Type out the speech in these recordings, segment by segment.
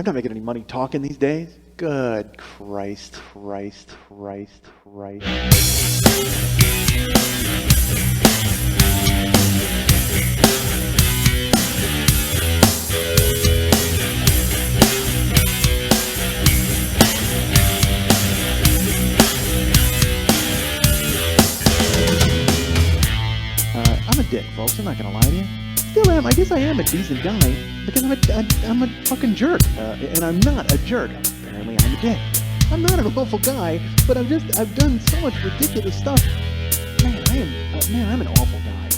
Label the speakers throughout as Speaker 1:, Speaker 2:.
Speaker 1: I'm not making any money talking these days. Good Christ. I'm a dick, folks. I'm not gonna lie to you. Still am. I guess I am a decent guy because I'm a fucking jerk, and I'm not a jerk. Apparently, I'm a dick. I'm not an awful guy, but I've done so much ridiculous stuff. I'm an awful guy.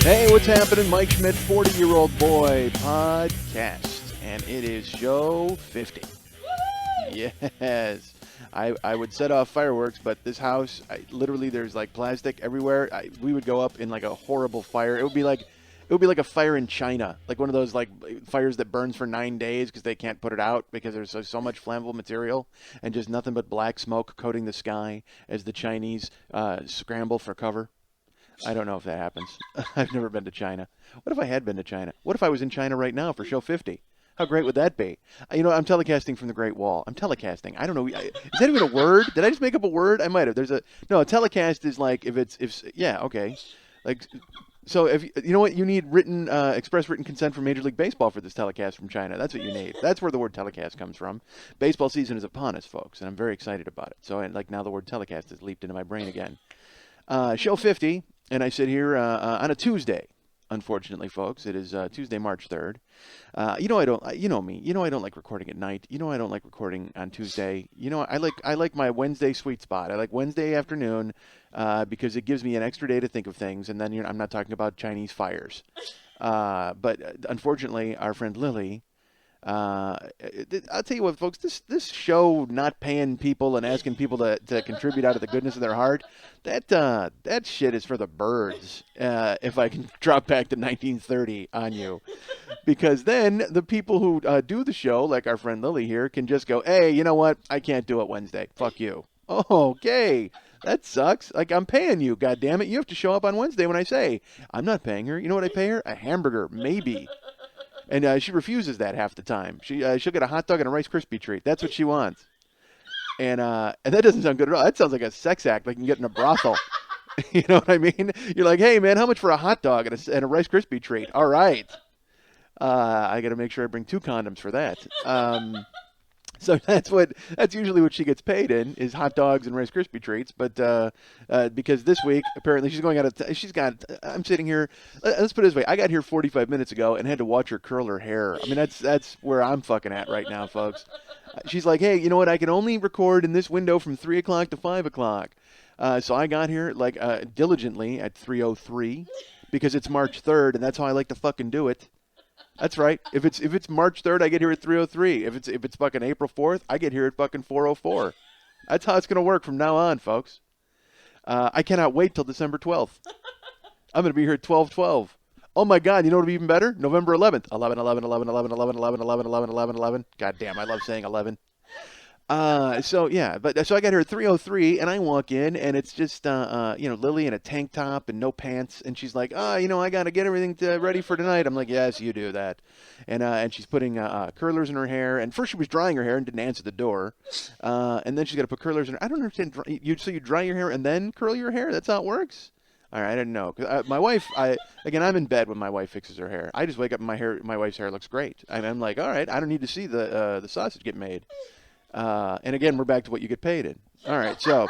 Speaker 1: Hey, what's happening? Mike Schmidt, 40-year-old boy podcast, and it is show 50. Yes. I would set off fireworks, but this house, literally, there's like plastic everywhere. We would go up in like a horrible fire. It would be like a fire in China, like one of those like fires that burns for 9 days because they can't put it out because there's so much flammable material and just nothing but black smoke coating the sky as the Chinese scramble for cover. I don't know if that happens. I've never been to China. What if I had been to China? What if I was in China right now for show 50? How great would that be? You know, I'm telecasting from the Great Wall. I'm telecasting. I don't know. Is that even a word? Did I just make up a word? I might have. A telecast is like okay. Like, so if you know what, you need express written consent from Major League Baseball for this telecast from China. That's what you need. That's where the word telecast comes from. Baseball season is upon us, folks, and I'm very excited about it. So now the word telecast has leaped into my brain again. Show 50, and I sit here on a Tuesday. Unfortunately, folks, it is Tuesday, March 3rd. You know me. You know I don't like recording at night. You know I don't like recording on Tuesday. You know I like my Wednesday sweet spot. I like Wednesday afternoon because it gives me an extra day to think of things, and then I'm not talking about Chinese fires. But unfortunately, our friend Lily. I'll tell you what, folks. This show not paying people and asking people to contribute out of the goodness of their heart, that shit is for the birds. If I can drop back to 1930 on you, because then the people who do the show, like our friend Lily here, can just go, hey, you know what? I can't do it Wednesday. Fuck you. Oh, okay. That sucks. Like, I'm paying you, goddammit. You have to show up on Wednesday when I say. I'm not paying her. You know what I pay her? A hamburger, maybe. And she refuses that half the time. She'll get a hot dog and a Rice Krispie treat. That's what she wants. And that doesn't sound good at all. That sounds like a sex act, like you can get in a brothel. You know what I mean? You're like, hey, man, how much for a hot dog and a Rice Krispie treat? All right. I got to make sure I bring 2 condoms for that. So that's usually what she gets paid in, is hot dogs and Rice Krispie treats. But because this week apparently she's going out of I'm sitting here. Let's put it this way: I got here 45 minutes ago and had to watch her curl her hair. I mean, that's where I'm fucking at right now, folks. She's like, hey, you know what? I can only record in this window from 3 o'clock to 5 o'clock. So I got here like diligently at 3:03 because it's March 3rd, and that's how I like to fucking do it. That's right. If it's March 3rd, I get here at 3:03. If it's fucking April 4th, I get here at fucking 4:04. That's how it's gonna work from now on, folks. I cannot wait till December 12th. I'm gonna be here at 12:12. Oh my God! You know what would be even better? November 11th. 11, 11, 11, 11, 11, 11, 11, 11, 11, 11. God damn, I love saying 11. So I got here at 3:03, and I walk in, and it's just Lily in a tank top and no pants, and she's like, I gotta get everything ready for tonight. I'm like, yes, you do that, and she's putting curlers in her hair, and first she was drying her hair and didn't answer the door, and then she's got to put curlers in her. I don't understand. So you dry your hair and then curl your hair? That's how it works? All right, I didn't know. My wife, I'm in bed when my wife fixes her hair. I just wake up and my wife's hair looks great, and I'm like, all right, I don't need to see the sausage get made. And again, we're back to what you get paid in. All right, so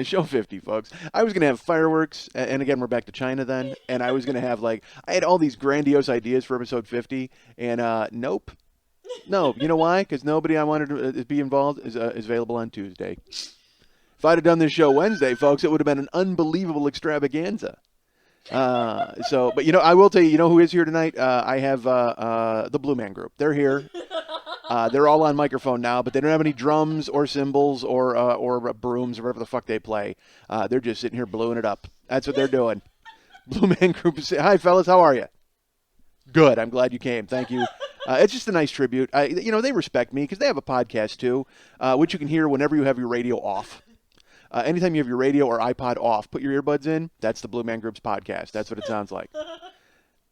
Speaker 1: show 50, folks. I was going to have fireworks, and again, we're back to China then, and I was going to have, I had all these grandiose ideas for episode 50, and nope. No, you know why? Because nobody I wanted to be involved is available on Tuesday. If I'd have done this show Wednesday, folks, it would have been an unbelievable extravaganza. But I will tell you, who is here tonight? I have the Blue Man Group. They're here. They're all on microphone now, but they don't have any drums or cymbals or brooms or whatever the fuck they play. They're just sitting here bluing it up. That's what they're doing. Blue Man Group is saying, hi, fellas, how are you? Good. I'm glad you came. Thank you. It's just a nice tribute. They respect me because they have a podcast too, which you can hear whenever you have your radio off. Anytime you have your radio or iPod off, put your earbuds in. That's the Blue Man Group's podcast. That's what it sounds like.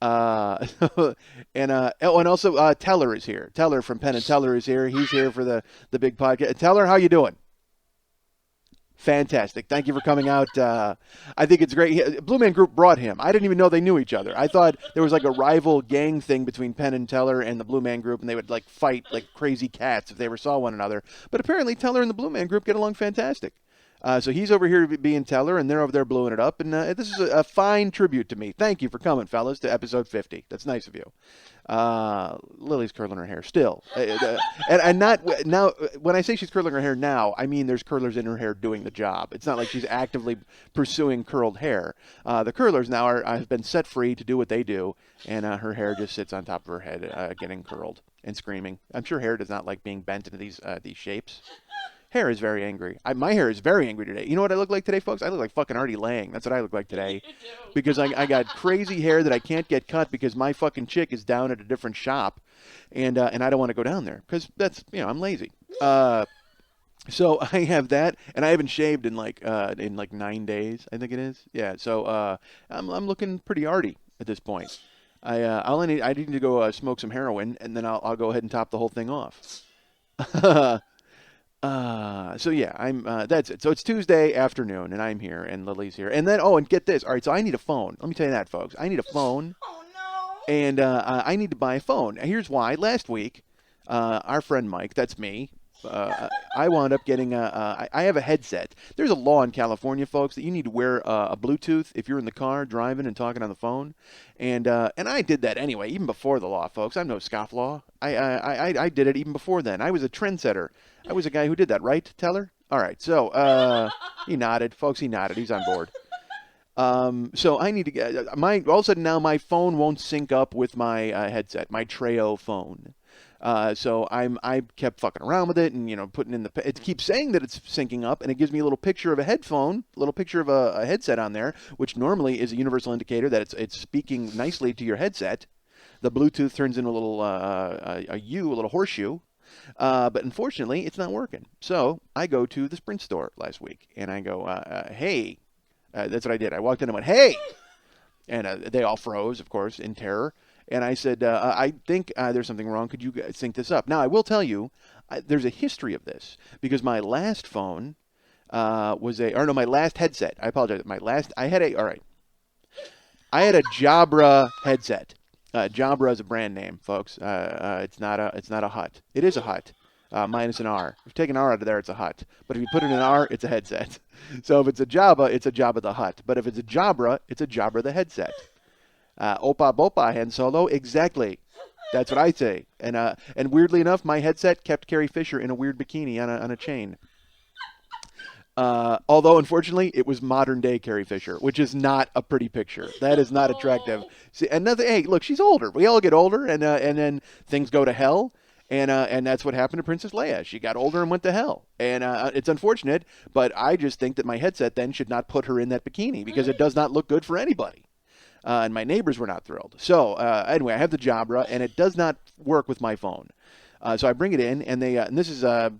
Speaker 1: Uh, and also Teller is here. Teller from Penn and Teller is here. He's here for the big podcast. Teller, how you doing? Fantastic. Thank you for coming out. I think it's great. Blue Man Group brought him. I didn't even know they knew each other. I thought there was like a rival gang thing between Penn and Teller and the Blue Man Group, and they would like fight like crazy cats if they ever saw one another. But apparently Teller and the Blue Man Group get along fantastic. So he's over here being Teller, and they're over there blowing it up. And this is a fine tribute to me. Thank you for coming, fellas, to episode 50. That's nice of you. Lily's curling her hair still, and not now. When I say she's curling her hair now, I mean there's curlers in her hair doing the job. It's not like she's actively pursuing curled hair. The curlers now have been set free to do what they do, and her hair just sits on top of her head, getting curled and screaming. I'm sure hair does not like being bent into these shapes. Hair is very angry. My hair is very angry today. You know what I look like today, folks? I look like fucking Artie Lang. That's what I look like today. Because I got crazy hair that I can't get cut because my fucking chick is down at a different shop, and I don't want to go down there because that's I'm lazy. So I have that, and I haven't shaved in like 9 days. I think it is. Yeah. So I'm looking pretty arty at this point. I need to go smoke some heroin, and then I'll go ahead and top the whole thing off. So yeah, that's it. So it's Tuesday afternoon, and I'm here, and Lily's here, and then and get this. All right, so I need a phone. Let me tell you that, folks. I need a phone. Oh no. And I need to buy a phone. Here's why. Last week, our friend Mike, that's me. I wound up getting I have a headset. There's a law in California, folks, that you need to wear a Bluetooth if you're in the car driving and talking on the phone, and I did that anyway, even before the law, folks. I'm no scofflaw. I did it even before then. I was a trendsetter. I was a guy who did that, right, Teller? All right, so he nodded, folks. He nodded. He's on board. So I need to get all of a sudden now my phone won't sync up with my headset, my Treo phone. So I kept fucking around with it and putting in it keeps saying that it's syncing up, and it gives me a little picture of a headphone, a little picture of a headset on there, which normally is a universal indicator that it's speaking nicely to your headset. The Bluetooth turns into a little a little horseshoe. But unfortunately, it's not working. So I go to the Sprint store last week, and I go, hey. That's what I did. I walked in and went, hey. And they all froze, of course, in terror. And I said, I think there's something wrong. Could you sync this up? Now, I will tell you, there's a history of this. Because my last phone my last headset. I apologize. I had a Jabra headset. Jabra is a brand name, folks. It's not a Hut. It is a Hut, minus an R. If you take an R out of there, it's a Hut. But if you put in an R, it's a headset. So if it's a Jabba, it's a Jabba the Hut. But if it's a Jabra, it's a Jabra the headset. Opa bopa Han Solo, exactly. That's what I say. And weirdly enough, my headset kept Carrie Fisher in a weird bikini on a chain. Although, unfortunately, it was modern-day Carrie Fisher, which is not a pretty picture. That is not attractive. See, hey, look, she's older. We all get older, and then things go to hell, and that's what happened to Princess Leia. She got older and went to hell, and it's unfortunate, but I just think that my headset then should not put her in that bikini, because it does not look good for anybody. And my neighbors were not thrilled. So, anyway, I have the Jabra, and it does not work with my phone. So I bring it in, and and this is a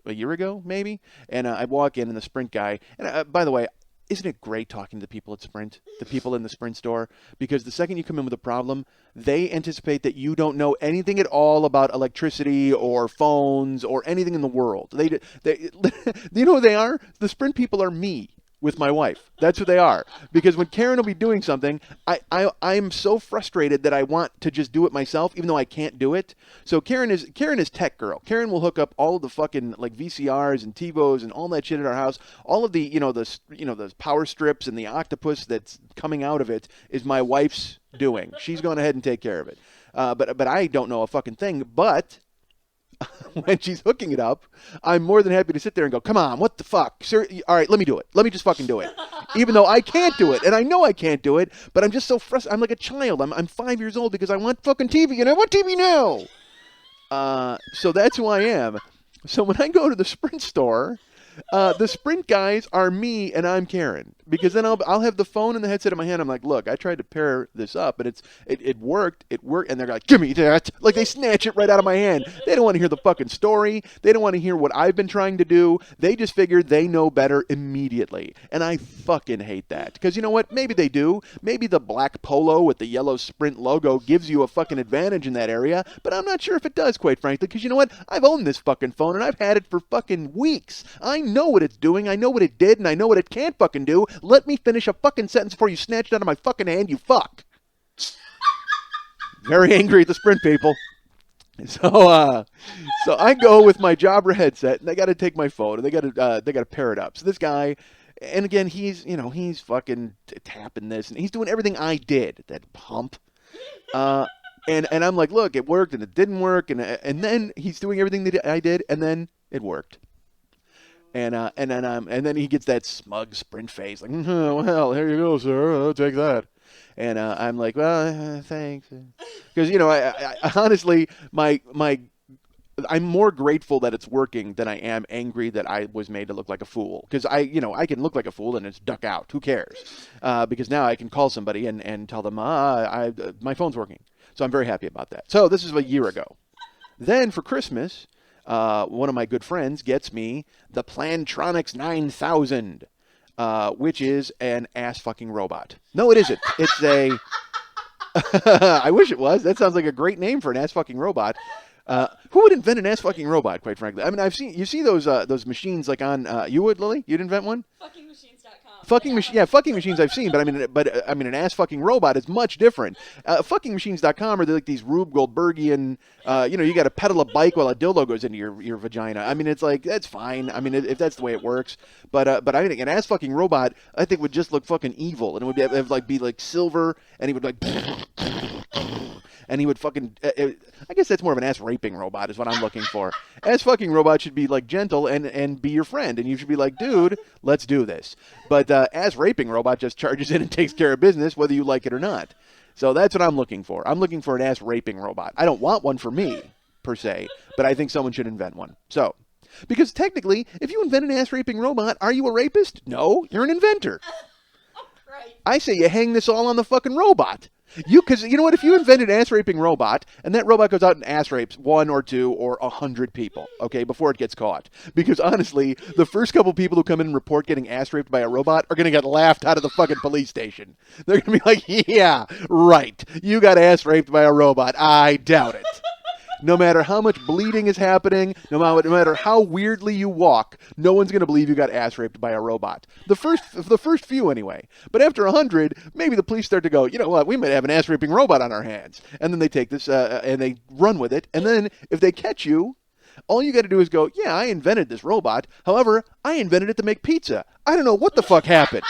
Speaker 1: year ago, maybe, and I walk in, and the Sprint guy, and by the way, isn't it great talking to the people at Sprint, the people in the Sprint store? Because the second you come in with a problem, they anticipate that you don't know anything at all about electricity or phones or anything in the world. They you know who they are? The Sprint people are me with my wife. That's who they are. Because when Karen will be doing something, I'm so frustrated that I want to just do it myself, even though I can't do it. So Karen is tech girl. Karen will hook up all of the fucking like VCRs and TiVos and all that shit at our house. All of the the power strips and the octopus that's coming out of it is my wife's doing. She's going ahead and take care of it. But I don't know a fucking thing. But when she's hooking it up, I'm more than happy to sit there and go, come on, what the fuck? Sir, all right, let me do it. Let me just fucking do it. Even though I can't do it, and I know I can't do it, but I'm just so frustrated. I'm like a child. I'm 5 years old because I want fucking TV, and I want TV now. So that's who I am. So when I go to the Sprint store, The Sprint guys are me and I'm Karen, because then I'll have the phone and the headset in my hand. I'm like, look, I tried to pair this up, and it worked, and they're like, give me that, like they snatch it right out of my hand. They don't want to hear the fucking story. They don't want to hear what I've been trying to do. They just figured they know better immediately, and I fucking hate that. Because you know what? Maybe they do. Maybe the black polo with the yellow Sprint logo gives you a fucking advantage in that area, but I'm not sure if it does, quite frankly. Because you know what? I've owned this fucking phone and I've had it for fucking weeks. I know what it's doing, I know what it did, and I know what it can't fucking do. Let me finish a fucking sentence before you snatch it out of my fucking hand, you fuck. Very angry at the Sprint people. So I go with my Jabra headset, and they got to take my phone, and they got to pair it up. So this guy, and again, he's fucking tapping this, and he's doing everything I did. That pump. And I'm like, look, it worked, and it didn't work, and then he's doing everything that I did, and then it worked. And then he gets that smug Sprint face, like, well, here you go, sir. I'll take that. And I'm like, well, thanks, because I honestly, I'm more grateful that it's working than I am angry that I was made to look like a fool. Because I can look like a fool and it's duck out. Who cares? Because now I can call somebody and tell them, my phone's working. So I'm very happy about that. So this is a year ago. Then for Christmas, one of my good friends gets me the Plantronics 9000, which is an ass-fucking robot. No, it isn't. It's a... I wish it was. That sounds like a great name for an ass-fucking robot. Who would invent an ass-fucking robot, quite frankly? I mean, you see those machines like on... you would, Lily? You'd invent one? Fucking machines I've seen, but I mean, an ass fucking robot is much different. Fuckingmachines.com are like these Rube Goldbergian, you got to pedal a bike while a dildo goes into your vagina. I mean, it's like, that's fine. I mean, if that's the way it works, but I think an ass fucking robot, I think would just look fucking evil, and it would be like silver, and he would like, and he would fucking, I guess that's more of an ass raping robot is what I'm looking for. Ass fucking robot should be like gentle and be your friend, and you should be like, dude, let's do this. But ass raping robot just charges in and takes care of business whether you like it or not. So that's what I'm looking for. I'm looking for an ass raping robot. I don't want one for me, per se, but I think someone should invent one. So, because technically, if you invent an ass raping robot, are you a rapist? No, you're an inventor. Right. I say you hang this all on the fucking robot. Because you know what? If you invented an ass-raping robot, and that robot goes out and ass-rapes 1 or 2 or 100 people, okay, before it gets caught. Because honestly, the first couple people who come in and report getting ass-raped by a robot are going to get laughed out of the fucking police station. They're going to be like, yeah, right, you got ass-raped by a robot. I doubt it. No matter how much bleeding is happening, no matter how weirdly you walk, no one's going to believe you got ass raped by a robot. The first few anyway. But after 100, maybe the police start to go, you know what, we might have an ass raping robot on our hands. And then they take this and they run with it. And then if they catch you, all you got to do is go, yeah, I invented this robot. However, I invented it to make pizza. I don't know what the fuck happened.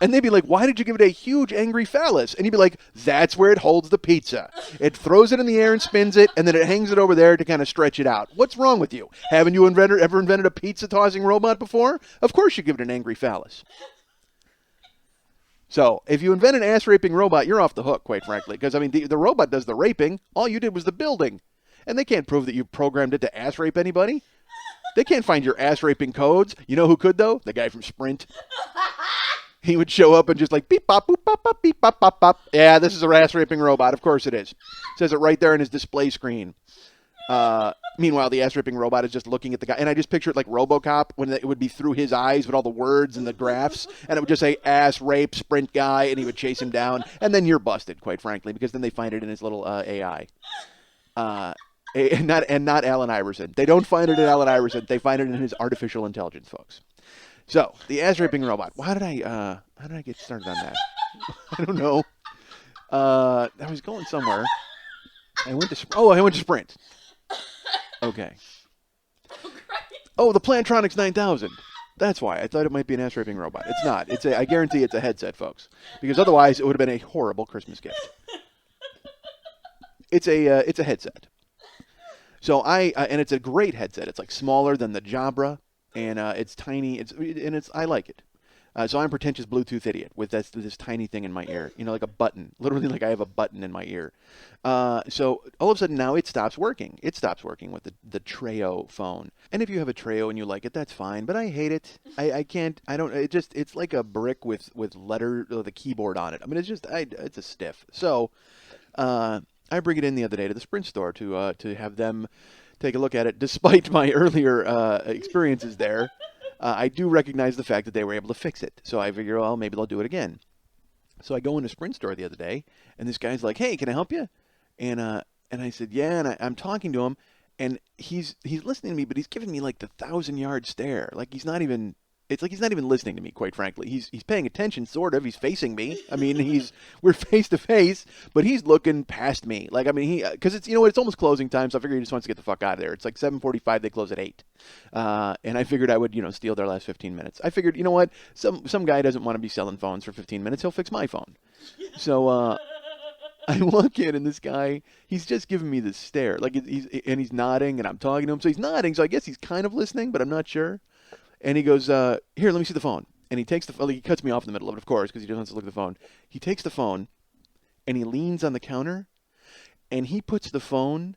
Speaker 1: And they'd be like, why did you give it a huge angry phallus? And you'd be like, that's where it holds the pizza. It throws it in the air and spins it, and then it hangs it over there to kind of stretch it out. What's wrong with you? Haven't you ever invented a pizza-tossing robot before? Of course you give it an angry phallus. So, if you invent an ass-raping robot, you're off the hook, quite frankly. Because, I mean, the robot does the raping. All you did was the building. And they can't prove that you programmed it to ass-rape anybody. They can't find your ass-raping codes. You know who could, though? The guy from Sprint. He would show up and just like, beep, bop, boop, bop, bop, beep, bop, bop, bop. Yeah, this is a ass-raping robot. Of course it is. Says it right there in his display screen. Meanwhile, the ass-raping robot is just looking at the guy. And I just picture it like RoboCop when it would be through his eyes with all the words and the graphs. And it would just say, ass, rape, Sprint guy. And he would chase him down. And then you're busted, quite frankly, because then they find it in his little AI. And not Allen Iverson. They don't find it in Allen Iverson. They find it in his artificial intelligence, folks. So, the ass-raping robot. How did I get started on that? I don't know. I was going somewhere. I went to Sprint. Okay. Oh, the Plantronics 9000. That's why. I thought it might be an ass-raping robot. It's not. I guarantee it's a headset, folks. Because otherwise, it would have been a horrible Christmas gift. It's a headset. So and it's a great headset. It's like smaller than the Jabra. And it's tiny. I like it. So I'm a pretentious Bluetooth idiot with this tiny thing in my ear, like a button, literally like I have a button in my ear. So all of a sudden now it stops working. It stops working with the Treo phone. And if you have a Treo and you like it, that's fine. But I hate it. I can't. I don't. It's like a brick with the keyboard on it. I mean, it's a stiff. So I bring it in the other day to the Sprint store to have them take a look at it. Despite my earlier experiences there, I do recognize the fact that they were able to fix it. So I figure, well, maybe they'll do it again. So I go into Sprint store the other day, and this guy's like, "Hey, can I help you?" And I said, "Yeah." And I'm talking to him, and he's listening to me, but he's giving me like the 1,000-yard stare. Like he's not even. It's like he's not even listening to me, quite frankly. He's paying attention, sort of. He's facing me. I mean, we're face to face, but he's looking past me. Like, I mean, because it's it's almost closing time, so I figured he just wants to get the fuck out of there. It's like 7:45. They close at 8, and I figured I would steal their last 15 minutes. I figured, what, some guy doesn't want to be selling phones for 15 minutes. He'll fix my phone. So I walk in, and this guy, he's just giving me this stare, like he's nodding, and I'm talking to him, so he's nodding. So I guess he's kind of listening, but I'm not sure. And he goes, "Here, let me see the phone." And he takes he cuts me off in the middle of it, of course, because he just wants to look at the phone. He takes the phone, and he leans on the counter, and he puts the phone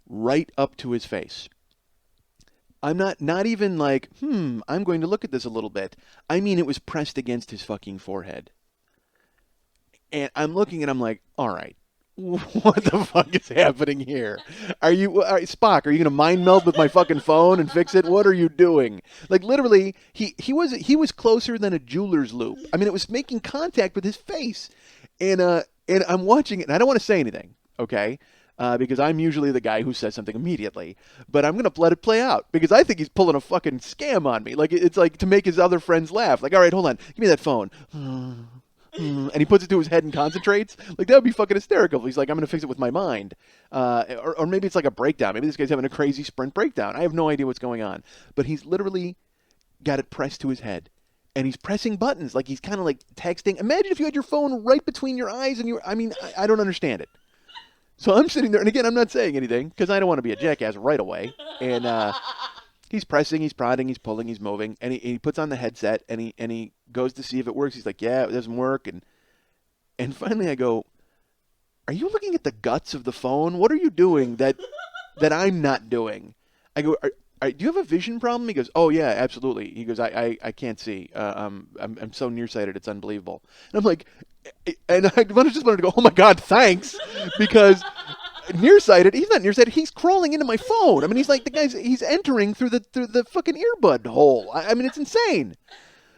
Speaker 1: right up to his face. I'm not even like, I'm going to look at this a little bit. I mean, it was pressed against his fucking forehead. And I'm looking, and I'm like, all right. What the fuck is happening here? Spock? Are you gonna mind meld with my fucking phone and fix it? What are you doing? Like literally, he was closer than a jeweler's loop. I mean, it was making contact with his face, and I'm watching it, and I don't want to say anything, okay? Because I'm usually the guy who says something immediately, but I'm gonna let it play out because I think he's pulling a fucking scam on me. Like it's like to make his other friends laugh. Like, all right, hold on, give me that phone. And he puts it to his head and concentrates. Like, that would be fucking hysterical. He's like, I'm going to fix it with my mind. Or maybe it's like a breakdown. Maybe this guy's having a crazy Sprint breakdown. I have no idea what's going on. But he's literally got it pressed to his head. And he's pressing buttons. Like, he's kind of like texting. Imagine if you had your phone right between your eyes and I don't understand it. So I'm sitting there. And again, I'm not saying anything because I don't want to be a jackass right away. And he's pressing, he's prodding, he's pulling, he's moving. And he puts on the headset and he goes to see if it works. He's like, yeah, it doesn't work. And finally I go, are you looking at the guts of the phone? What are you doing that I'm not doing? I go, do you have a vision problem? He goes, oh yeah, absolutely. He goes, I can't see. I'm so nearsighted, it's unbelievable. And I'm like, and I just wanted to go, oh my God, thanks, because nearsighted, he's not nearsighted. He's crawling into my phone. I mean, he's like he's entering through the fucking earbud hole. I mean, it's insane.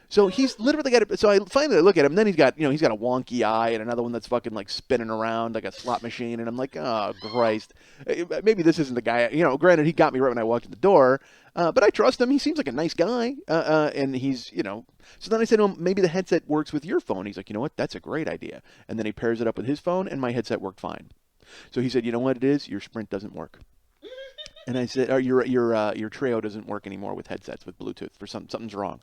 Speaker 1: So he's literally got it. So I finally look at him. And then he's got a wonky eye and another one that's fucking like spinning around like a slot machine. And I'm like, oh Christ, maybe this isn't the guy. Granted, he got me right when I walked in the door, but I trust him. He seems like a nice guy. And he's So then I said to him, maybe the headset works with your phone. He's like, you know what? That's a great idea. And then he pairs it up with his phone, and my headset worked fine. So he said, you know what it is? Your Sprint doesn't work. And I said, your Treo doesn't work anymore with headsets with Bluetooth. Something's wrong.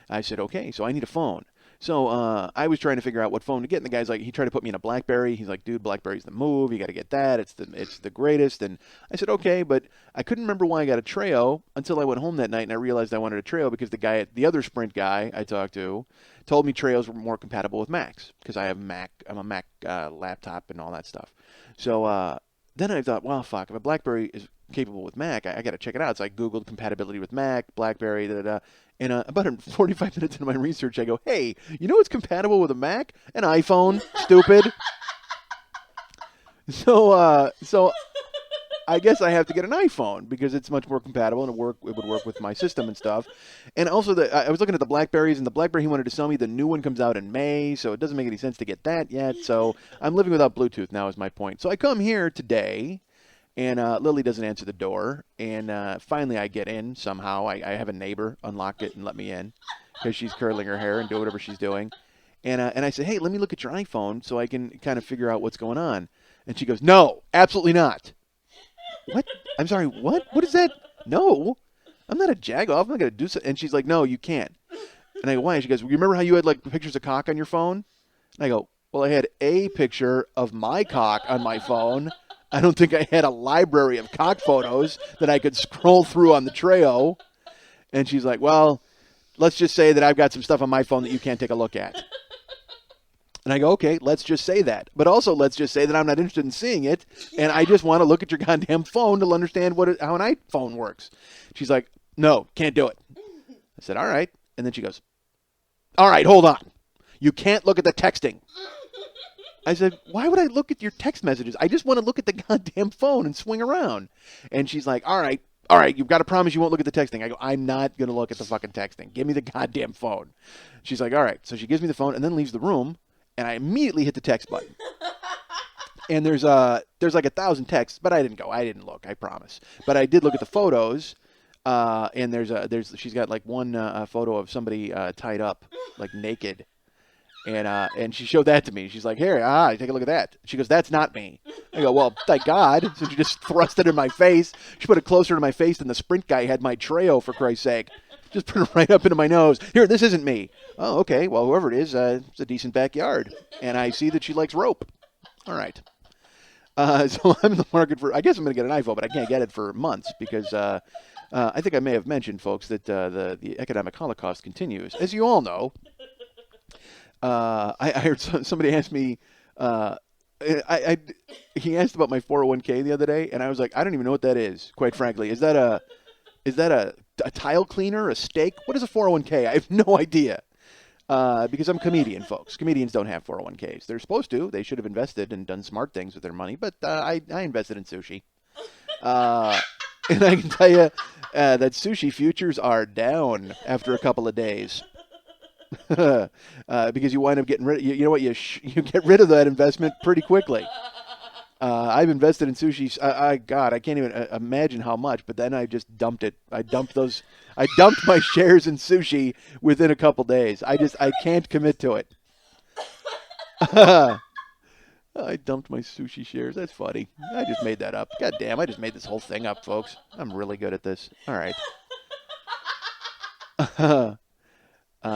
Speaker 1: I said, okay, so I need a phone. So I was trying to figure out what phone to get, and the guy's like, he tried to put me in a BlackBerry. He's like, dude, BlackBerry's the move. You got to get that. It's the greatest. And I said, okay, but I couldn't remember why I got a Treo until I went home that night, and I realized I wanted a Treo because the other Sprint guy I talked to told me Treos were more compatible with Macs because I have Mac. I'm a Mac laptop and all that stuff. So then I thought, well, fuck, if a BlackBerry is capable with Mac, I got to check it out. So I Googled compatibility with Mac, BlackBerry, and about 45 minutes into my research, I go, hey, you know what's compatible with a Mac? An iPhone, stupid. So I guess I have to get an iPhone because it's much more compatible and it would work with my system and stuff. And also, I was looking at the BlackBerries, and the BlackBerry he wanted to sell me, the new one comes out in May, so it doesn't make any sense to get that yet. So I'm living without Bluetooth now is my point. So I come here today, and Lily doesn't answer the door, and finally I get in somehow. I have a neighbor unlock it and let me in because she's curling her hair and doing whatever she's doing. And I said, hey, let me look at your iPhone so I can kind of figure out what's going on. And she goes, no, absolutely not. What? I'm sorry, what? What is that? No, I'm not a jagoff. I'm not going to do so. And she's like, no, you can't. And I go, why? She goes, well, you remember how you had like pictures of cock on your phone? And I go, well, I had a picture of my cock on my phone. I don't think I had a library of cock photos that I could scroll through on the Treo. And she's like, well, let's just say that I've got some stuff on my phone that you can't take a look at. And I go, okay, let's just say that. But also, let's just say that I'm not interested in seeing it, and I just want to look at your goddamn phone to understand how an iPhone works. She's like, no, can't do it. I said, all right. And then she goes, all right, hold on. You can't look at the texting. I said, why would I look at your text messages? I just want to look at the goddamn phone and swing around. And she's like, all right, you've got to promise you won't look at the texting. I go, I'm not going to look at the fucking texting. Give me the goddamn phone. She's like, all right. So she gives me the phone and then leaves the room. And I immediately hit the text button. And there's like 1,000 texts, but I didn't go. I didn't look, I promise. But I did look at the photos. And she's got like one photo of somebody tied up, like naked. And she showed that to me. She's like, here, take a look at that. She goes, that's not me. I go, well, thank God. So she just thrust it in my face. She put it closer to my face than the Sprint guy had my Treo, for Christ's sake. Just put it right up into my nose. Here, this isn't me. Oh, okay. Well, whoever it is, it's a decent backyard. And I see that she likes rope. All right. So I'm in the market for, I guess I'm going to get an iPhone, but I can't get it for months because I think I may have mentioned, folks, that the economic holocaust continues. As you all know, I heard somebody ask me, he asked about my 401k the other day, and I was like, I don't even know what that is, quite frankly. Is that a tile cleaner, a steak? What is a 401k? I have no idea. Because I'm a comedian, folks. Comedians don't have 401ks. They're supposed to. They should have invested and done smart things with their money, but I invested in sushi. And I can tell you that sushi futures are down after a couple of days. Because you wind up getting rid of, you know what, you get rid of that investment pretty quickly. I've invested in sushi. God, I can't even imagine how much. But then I just dumped it. I dumped my shares in sushi within a couple days. I can't commit to it. I dumped my sushi shares. That's funny. I just made that up. God damn, I just made this whole thing up, folks. I'm really good at this. All right.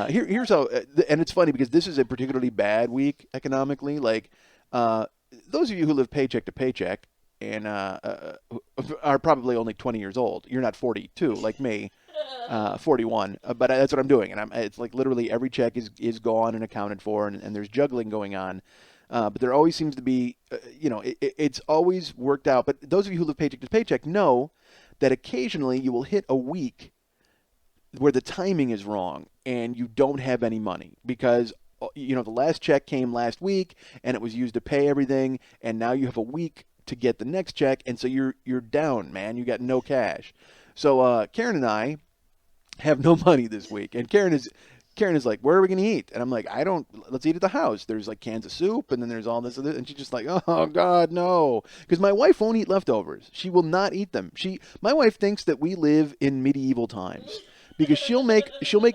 Speaker 1: Here's how, and it's funny because this is a particularly bad week economically. Like, those of you who live paycheck to paycheck and are probably only 20 years old. You're not 42 like me, 41. But that's what I'm doing, and it's like literally every check is gone and accounted for, and there's juggling going on. But there always seems to be, it's always worked out. But those of you who live paycheck to paycheck know that occasionally you will hit a week where the timing is wrong and you don't have any money because, the last check came last week and it was used to pay everything, and now you have a week to get the next check, and so you're down, man. You got no cash. So Karen and I have no money this week, and Karen is like, where are we going to eat? And I'm like, let's eat at the house. There's like cans of soup, and then there's all this other, and she's just like, oh God, no. Because my wife won't eat leftovers. She will not eat them. My wife thinks that we live in medieval times because she'll make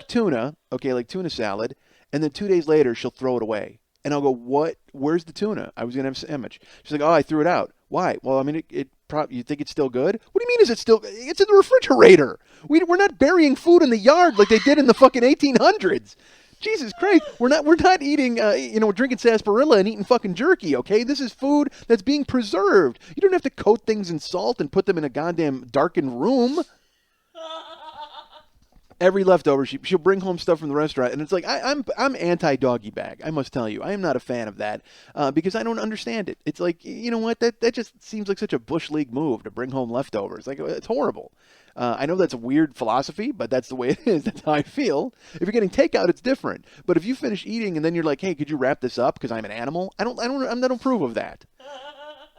Speaker 1: tuna, okay, like tuna salad, and then 2 days later she'll throw it away. And I'll go, what? Where's the tuna? I was going to have a sandwich. She's like, oh, I threw it out. Why? Well, I mean, you think it's still good? What do you mean is it still? It's in the refrigerator. We're not burying food in the yard like they did in the fucking 1800s. Jesus Christ. We're not eating, drinking sarsaparilla and eating fucking jerky, okay? This is food that's being preserved. You don't have to coat things in salt and put them in a goddamn darkened room. Every leftover, she'll bring home stuff from the restaurant, and it's like I'm anti-doggy bag. I must tell you, I am not a fan of that because I don't understand it. It's like, you know what, that just seems like such a bush league move to bring home leftovers. Like, it's horrible. I know that's a weird philosophy, but that's the way it is. That's how I feel. If you're getting takeout, it's different. But if you finish eating and then you're like, hey, could you wrap this up because I'm an animal? I don't approve of that.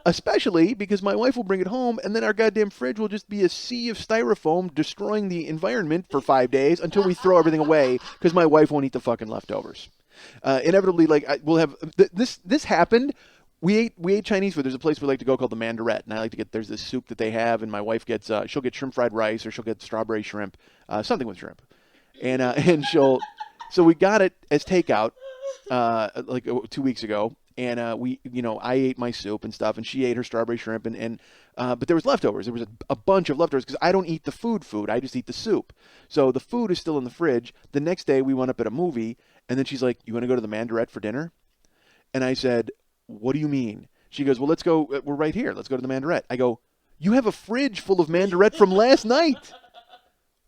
Speaker 1: Especially because my wife will bring it home, and then our goddamn fridge will just be a sea of styrofoam destroying the environment for 5 days until we throw everything away because my wife won't eat the fucking leftovers. Inevitably, like, we'll have this happened. We ate Chinese food. There's a place we like to go called the Mandaret, and I like to there's this soup that they have, and my wife gets she'll get shrimp fried rice or she'll get strawberry shrimp, something with shrimp, and so we got it as takeout like 2 weeks ago. And I ate my soup and stuff, and she ate her strawberry shrimp, but there was leftovers. There was a bunch of leftovers because I don't eat the food. I just eat the soup. So the food is still in the fridge. The next day we went up at a movie, and then she's like, "You want to go to the Mandaret for dinner?" And I said, "What do you mean?" She goes, "Well, let's go. We're right here. Let's go to the Mandaret." I go, "You have a fridge full of Mandaret from last night."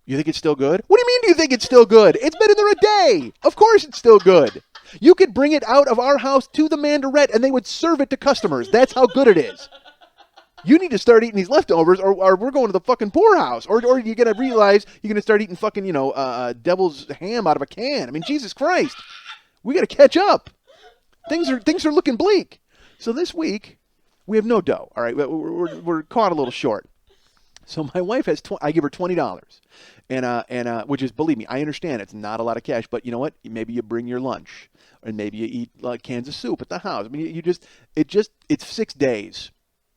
Speaker 1: You think it's still good? What do you mean do you think it's still good? It's been in there a day. Of course it's still good. You could bring it out of our house to the Mandarette and they would serve it to customers. That's how good it is. You need to start eating these leftovers or we're going to the fucking poorhouse. Or you're going to realize you're going to start eating fucking, devil's ham out of a can. I mean, Jesus Christ. We got to catch up. Things are looking bleak. So this week, we have no dough. All right, we're caught a little short. So my wife has I give her $20, and which is, believe me, I understand it's not a lot of cash, but you know what? Maybe you bring your lunch, and maybe you eat cans of soup at the house. I mean, it's 6 days,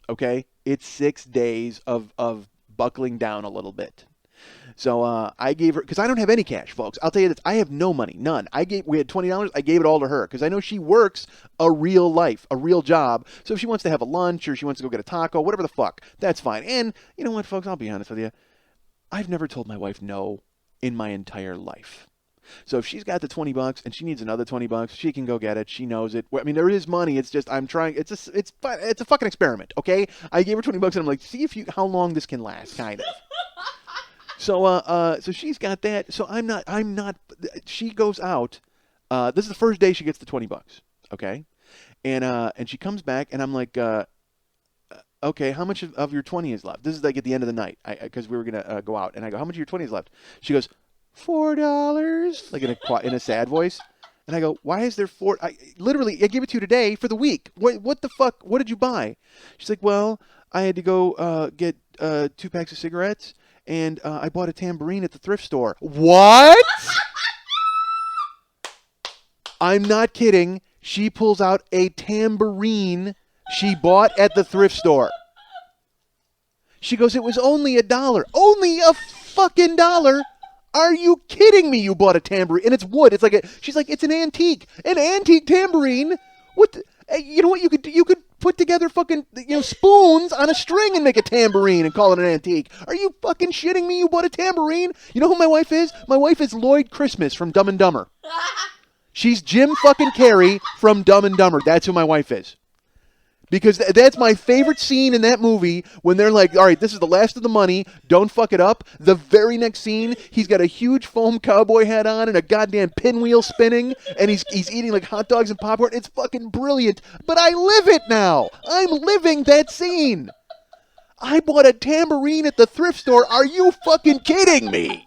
Speaker 1: okay? It's 6 days of buckling down a little bit. So I gave her, because I don't have any cash, folks. I'll tell you this, I have no money, none. We had $20, I gave it all to her, because I know she works a real life, a real job. So if she wants to have a lunch, or she wants to go get a taco, whatever the fuck, that's fine. And you know what, folks, I'll be honest with you. I've never told my wife no in my entire life. So if she's got the $20 and she needs another $20, she can go get it. She knows it. I mean, there is money. It's just I'm trying. It's a fucking experiment. Okay, I gave her $20 and I'm like, see how long this can last, kind of. So she's got that. So I'm not. She goes out. This is the first day she gets the $20. Okay, and she comes back and I'm like, okay, how much of your 20 is left? This is like at the end of the night, because we were gonna go out, and I go, how much of your 20 is left? She goes, $4, like in a sad voice, and I go, why is there four? I gave it to you today for the week. What the fuck? What did you buy? She's like, well, I had to go get 2 packs of cigarettes, and I bought a tambourine at the thrift store. What? I'm not kidding. She pulls out a tambourine she bought at the thrift store. She goes, it was only $1. Only a fucking $1? Are you kidding me? You bought a tambourine, and it's wood. It's like she's like, it's an antique tambourine. What? You know what you could do? You could put together fucking spoons on a string and make a tambourine and call it an antique. Are you fucking shitting me? You bought a tambourine? You know who my wife is? My wife is Lloyd Christmas from Dumb and Dumber. She's Jim fucking Carrey from Dumb and Dumber. That's who my wife is. Because that's my favorite scene in that movie, when they're like, all right, this is the last of the money, don't fuck it up. The very next scene, he's got a huge foam cowboy hat on and a goddamn pinwheel spinning, and he's eating like hot dogs and popcorn. It's fucking brilliant. But I live it now. I'm living that scene. I bought a tambourine at the thrift store. Are you fucking kidding me?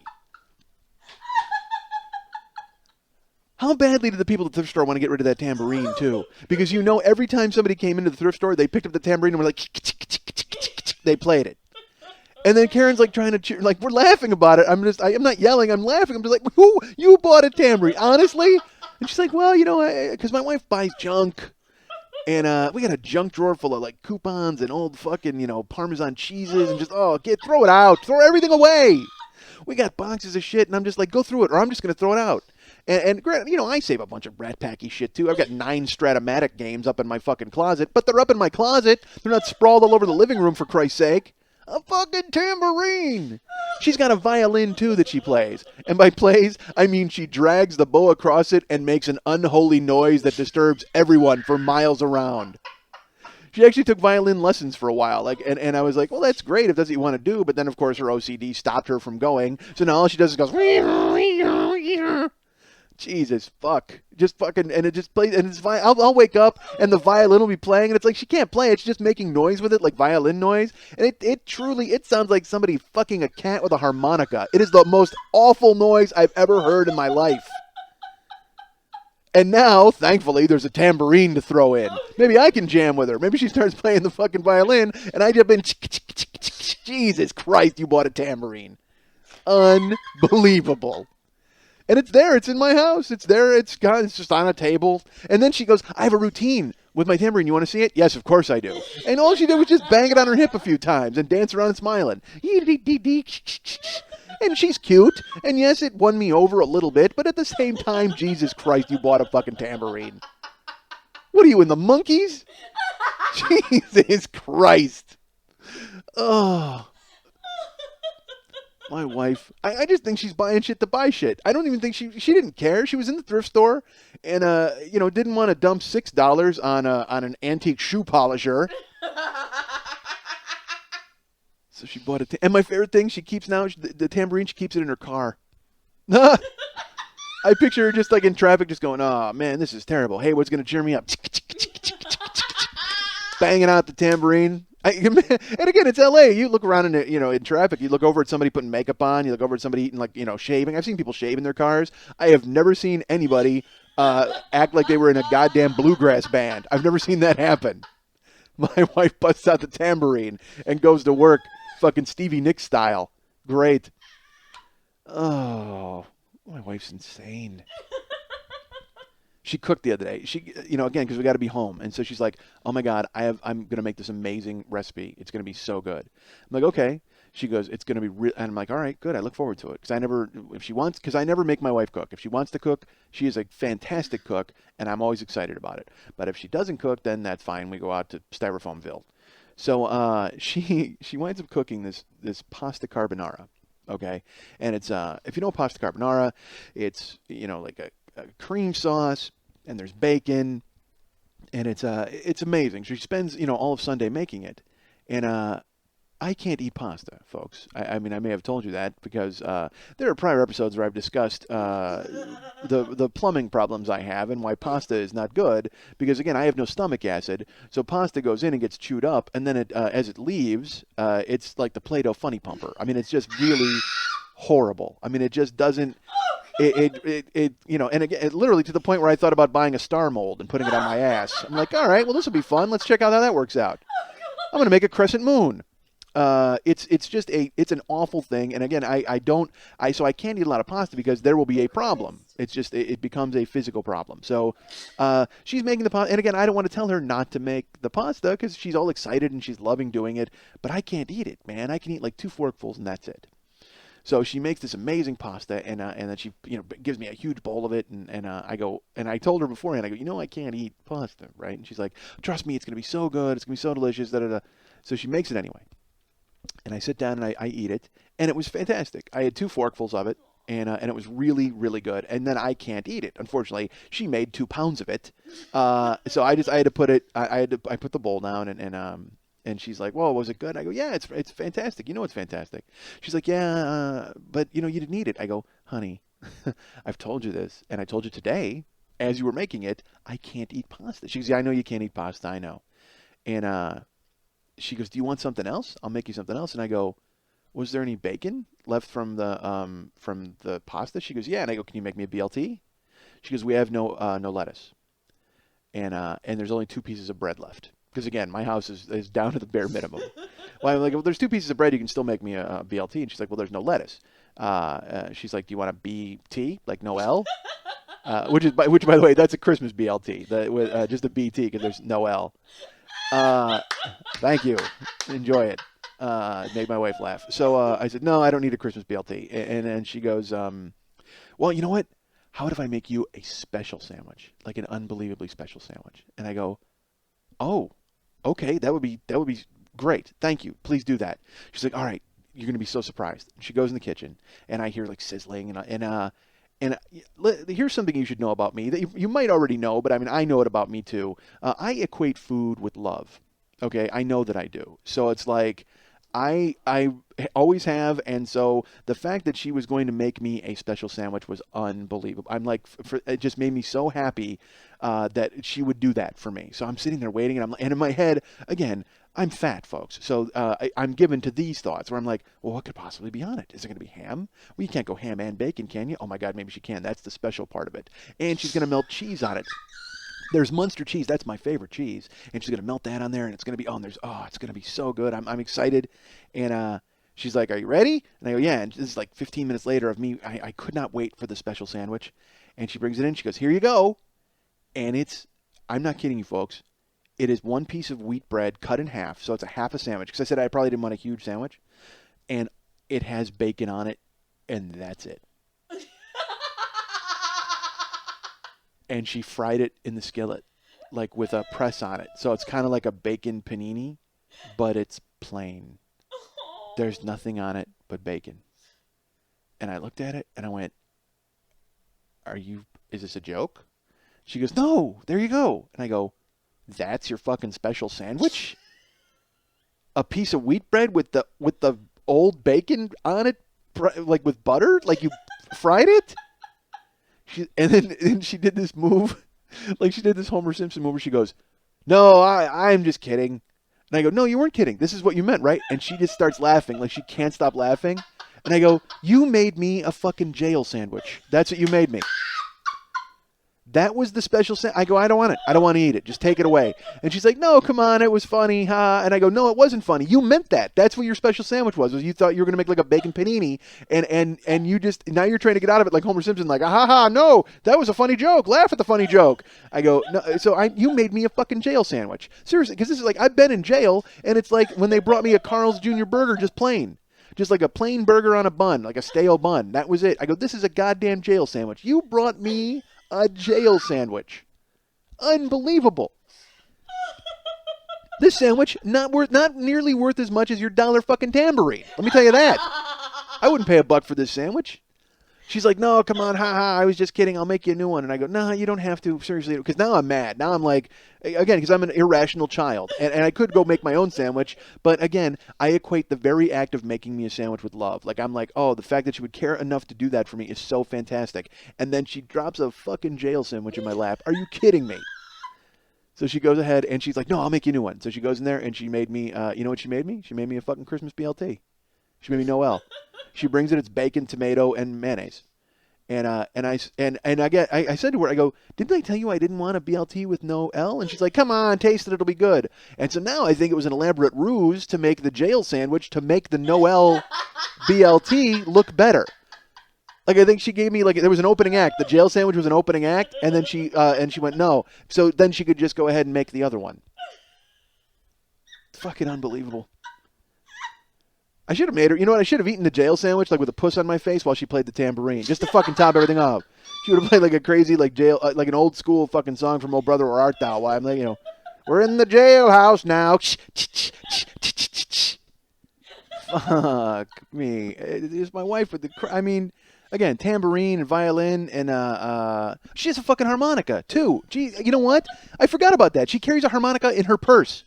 Speaker 1: How badly did the people at the thrift store want to get rid of that tambourine, too? Because every time somebody came into the thrift store, they picked up the tambourine and were like, they played it. And then Karen's like trying to cheer, like, we're laughing about it. I'm not yelling, I'm laughing. I'm just like, who? You bought a tambourine, honestly? And she's like, well, because my wife buys junk. And we got a junk drawer full of like coupons and old fucking, Parmesan cheeses and just, throw it out. Throw everything away. We got boxes of shit and I'm just like, go through it or I'm just going to throw it out. And I save a bunch of Rat Packy shit, too. I've got 9 Stratomatic games up in my fucking closet, but they're up in my closet. They're not sprawled all over the living room, for Christ's sake. A fucking tambourine. She's got a violin, too, that she plays. And by plays, I mean she drags the bow across it and makes an unholy noise that disturbs everyone for miles around. She actually took violin lessons for a while, and I was like, well, that's great if that's what you want to do, but then, of course, her OCD stopped her from going, so now all she does is goes... Jesus, fuck. Just fucking, and it just plays, and it's I'll wake up, and the violin will be playing, and it's like, she can't play, it's just making noise with it, like violin noise, and it truly sounds like somebody fucking a cat with a harmonica. It is the most awful noise I've ever heard in my life. And now, thankfully, there's a tambourine to throw in. Maybe I can jam with her. Maybe she starts playing the fucking violin, and I just been, Jesus Christ, you bought a tambourine. Unbelievable. And it's there. It's in my house. It's there. It's just on a table. And then she goes, I have a routine with my tambourine. You want to see it? Yes, of course I do. And all she did was just bang it on her hip a few times and dance around and smiling. And she's cute. And yes, it won me over a little bit. But at the same time, Jesus Christ, you bought a fucking tambourine. What are you, in the Monkees? Jesus Christ. Oh. My wife, I just think she's buying shit to buy shit. I don't even think she didn't care. She was in the thrift store and, didn't want to dump $6 on an antique shoe polisher. So she bought it. And my favorite thing, she keeps now, the tambourine, she keeps it in her car. I picture her just like in traffic, just going, oh, man, this is terrible. Hey, what's going to cheer me up? Banging out the tambourine. And again, it's L.A. You look around in traffic. You look over at somebody putting makeup on. You look over at somebody eating shaving. I've seen people shave in their cars. I have never seen anybody act like they were in a goddamn bluegrass band. I've never seen that happen. My wife busts out the tambourine and goes to work, fucking Stevie Nicks style. Great. Oh, my wife's insane. She cooked the other day. She, again, because we got to be home, and so she's like, "Oh my God, I'm gonna make this amazing recipe. It's gonna be so good." I'm like, "Okay." She goes, "It's gonna be real," and I'm like, "All right, good. I look forward to it." Because I never make my wife cook. If she wants to cook, she is a fantastic cook, and I'm always excited about it. But if she doesn't cook, then that's fine. We go out to Styrofoamville. So she winds up cooking this pasta carbonara. Okay, and it's if you know pasta carbonara, it's like a cream sauce, and there's bacon, and it's amazing. She spends all of Sunday making it, and I can't eat pasta, folks. I mean, I may have told you that because there are prior episodes where I've discussed the plumbing problems I have and why pasta is not good. Because again, I have no stomach acid, so pasta goes in and gets chewed up, and then as it leaves, it's like the Play-Doh funny pumper. I mean, it's just really horrible. I mean, it just doesn't. And again, literally to the point where I thought about buying a star mold and putting it on my ass. I'm like, all right, well, this will be fun. Let's check out how that works out. I'm going to make a crescent moon. It's an awful thing. And again, so I can't eat a lot of pasta because there will be a problem. It's just, it becomes a physical problem. So, she's making the pasta. And again, I don't want to tell her not to make the pasta because she's all excited and she's loving doing it, but I can't eat it, man. I can eat like 2 forkfuls and that's it. So she makes this amazing pasta, and then she gives me a huge bowl of it, and I go, and I told her beforehand, I go, I can't eat pasta, right? And she's like, trust me, it's gonna be so good, it's gonna be so delicious, da da da. So she makes it anyway, and I sit down and I eat it, and it was fantastic. I had 2 forkfuls of it, and it was really really good. And then I can't eat it. Unfortunately, she made 2 pounds of it, so I had to put it. I put the bowl down and she's like, "Well, was it good?" I go, "Yeah, it's fantastic. It's fantastic." She's like, "Yeah, but you didn't eat it." I go, "Honey, I've told you this, and I told you today, as you were making it, I can't eat pasta." She goes, "Yeah, I know you can't eat pasta. I know." And she goes, "Do you want something else? I'll make you something else." And I go, "Was there any bacon left from the pasta?" She goes, "Yeah." And I go, "Can you make me a BLT?" She goes, "We have no lettuce, and there's only 2 pieces of bread left." Because, again, my house is down to the bare minimum. Well, I'm like, well, there's 2 pieces of bread. You can still make me a BLT. And she's like, well, there's no lettuce. She's like, do you want a BT, like Noel? Which, by the way, that's a Christmas BLT. Just a BT because there's no L. Thank you. Enjoy it. Made my wife laugh. So I said, no, I don't need a Christmas BLT. And then she goes, well, you know what? How about if I make you a special sandwich, like an unbelievably special sandwich? And I go, oh. Okay, that would be great. Thank you. Please do that. She's like, all right, you're going to be so surprised. She goes in the kitchen, and I hear like sizzling, and here's something you should know about me that you might already know, but I mean, I know it about me too. I equate food with love. Okay, I know that I do. So it's like I always have, and so the fact that she was going to make me a special sandwich was unbelievable. I'm like, it just made me so happy that she would do that for me. So I'm sitting there waiting, and in my head, again, I'm fat, folks. So I'm given to these thoughts where I'm like, well, what could possibly be on it? Is it going to be ham? Well, you can't go ham and bacon, can you? Oh my God, maybe she can. That's the special part of it. And she's going to melt cheese on it. There's Munster cheese. That's my favorite cheese. And she's going to melt that on there, and it's going to be, it's going to be so good. I'm excited. And she's like, are you ready? And I go, yeah. And this is like 15 minutes later of me. I could not wait for the special sandwich. And she brings it in. She goes, here you go. And I'm not kidding you, folks. It is 1 piece of wheat bread cut in half. So it's a half a sandwich. Because I said I probably didn't want a huge sandwich. And it has bacon on it. And that's it. And she fried it in the skillet, like with a press on it. So it's kind of like a bacon panini, but it's plain. There's nothing on it but bacon. And I looked at it and I went, is this a joke? She goes, no, there you go. And I go, that's your fucking special sandwich? a piece of wheat bread with the old bacon on it, like with butter, like you fried it. And she did this move, like she did this Homer Simpson move where she goes, "No, I'm just kidding." And I go, "No, you weren't kidding. This is what you meant, right?" And she just starts laughing, like she can't stop laughing. And I go, "You made me a fucking jail sandwich. That's what you made me." That was the special I go, "I don't want it. I don't want to eat it. Just take it away." And she's like, "No, come on. It was funny. Ha." And I go, "No, it wasn't funny. You meant that. That's what your special sandwich was you thought you were going to make like a bacon panini. And you just, now you're trying to get out of it like Homer Simpson, like, "Ah, ha, ha, no, that was a funny joke. Laugh at the funny joke." I go, "No, so you made me a fucking jail sandwich." Seriously, because this is like, I've been in jail, and it's like when they brought me a Carl's Jr. burger, just plain. Just like a plain burger on a bun, like a stale bun. That was it. I go, "This is a goddamn jail sandwich. You brought me a jail sandwich. Unbelievable. This sandwich not nearly worth as much as your dollar fucking tambourine. Let me tell you that. I wouldn't pay $1 for this sandwich." She's like, "No, come on, ha, I was just kidding. I'll make you a new one." And I go, "No, you don't have to, seriously." Because now I'm mad. Now I'm like, again, because I'm an irrational child. And I could go make my own sandwich. But again, I equate the very act of making me a sandwich with love. Like, I'm like, oh, the fact that she would care enough to do that for me is so fantastic. And then she drops a fucking jail sandwich in my lap. Are you kidding me? So she goes ahead and she's like, "No, I'll make you a new one." So she goes in there and she made me, you know what she made me? She made me a fucking Christmas BLT. She made me Noel. She brings it, it's bacon, tomato, and mayonnaise. And I said to her, I go, "Didn't I tell you I didn't want a BLT with no L?" And she's like, "Come on, taste it, it'll be good." And so now I think it was an elaborate ruse to make the jail sandwich to make the Noel BLT look better. Like, I think she gave me, like, there was an opening act. The jail sandwich was an opening act, and then she went, "No." So then she could just go ahead and make the other one. Fucking unbelievable. I should have made her, you know what, I should have eaten the jail sandwich, like, with a puss on my face while she played the tambourine, just to fucking top everything up. She would have played, like, a crazy, like, jail, like an old school fucking song from "Oh Brother, Where Art Thou?" While I'm like, "We're in the jailhouse now." Fuck me. It's my wife with the, I mean, again, tambourine and violin, and she has a fucking harmonica, too. Gee, you know what? I forgot about that. She carries a harmonica in her purse.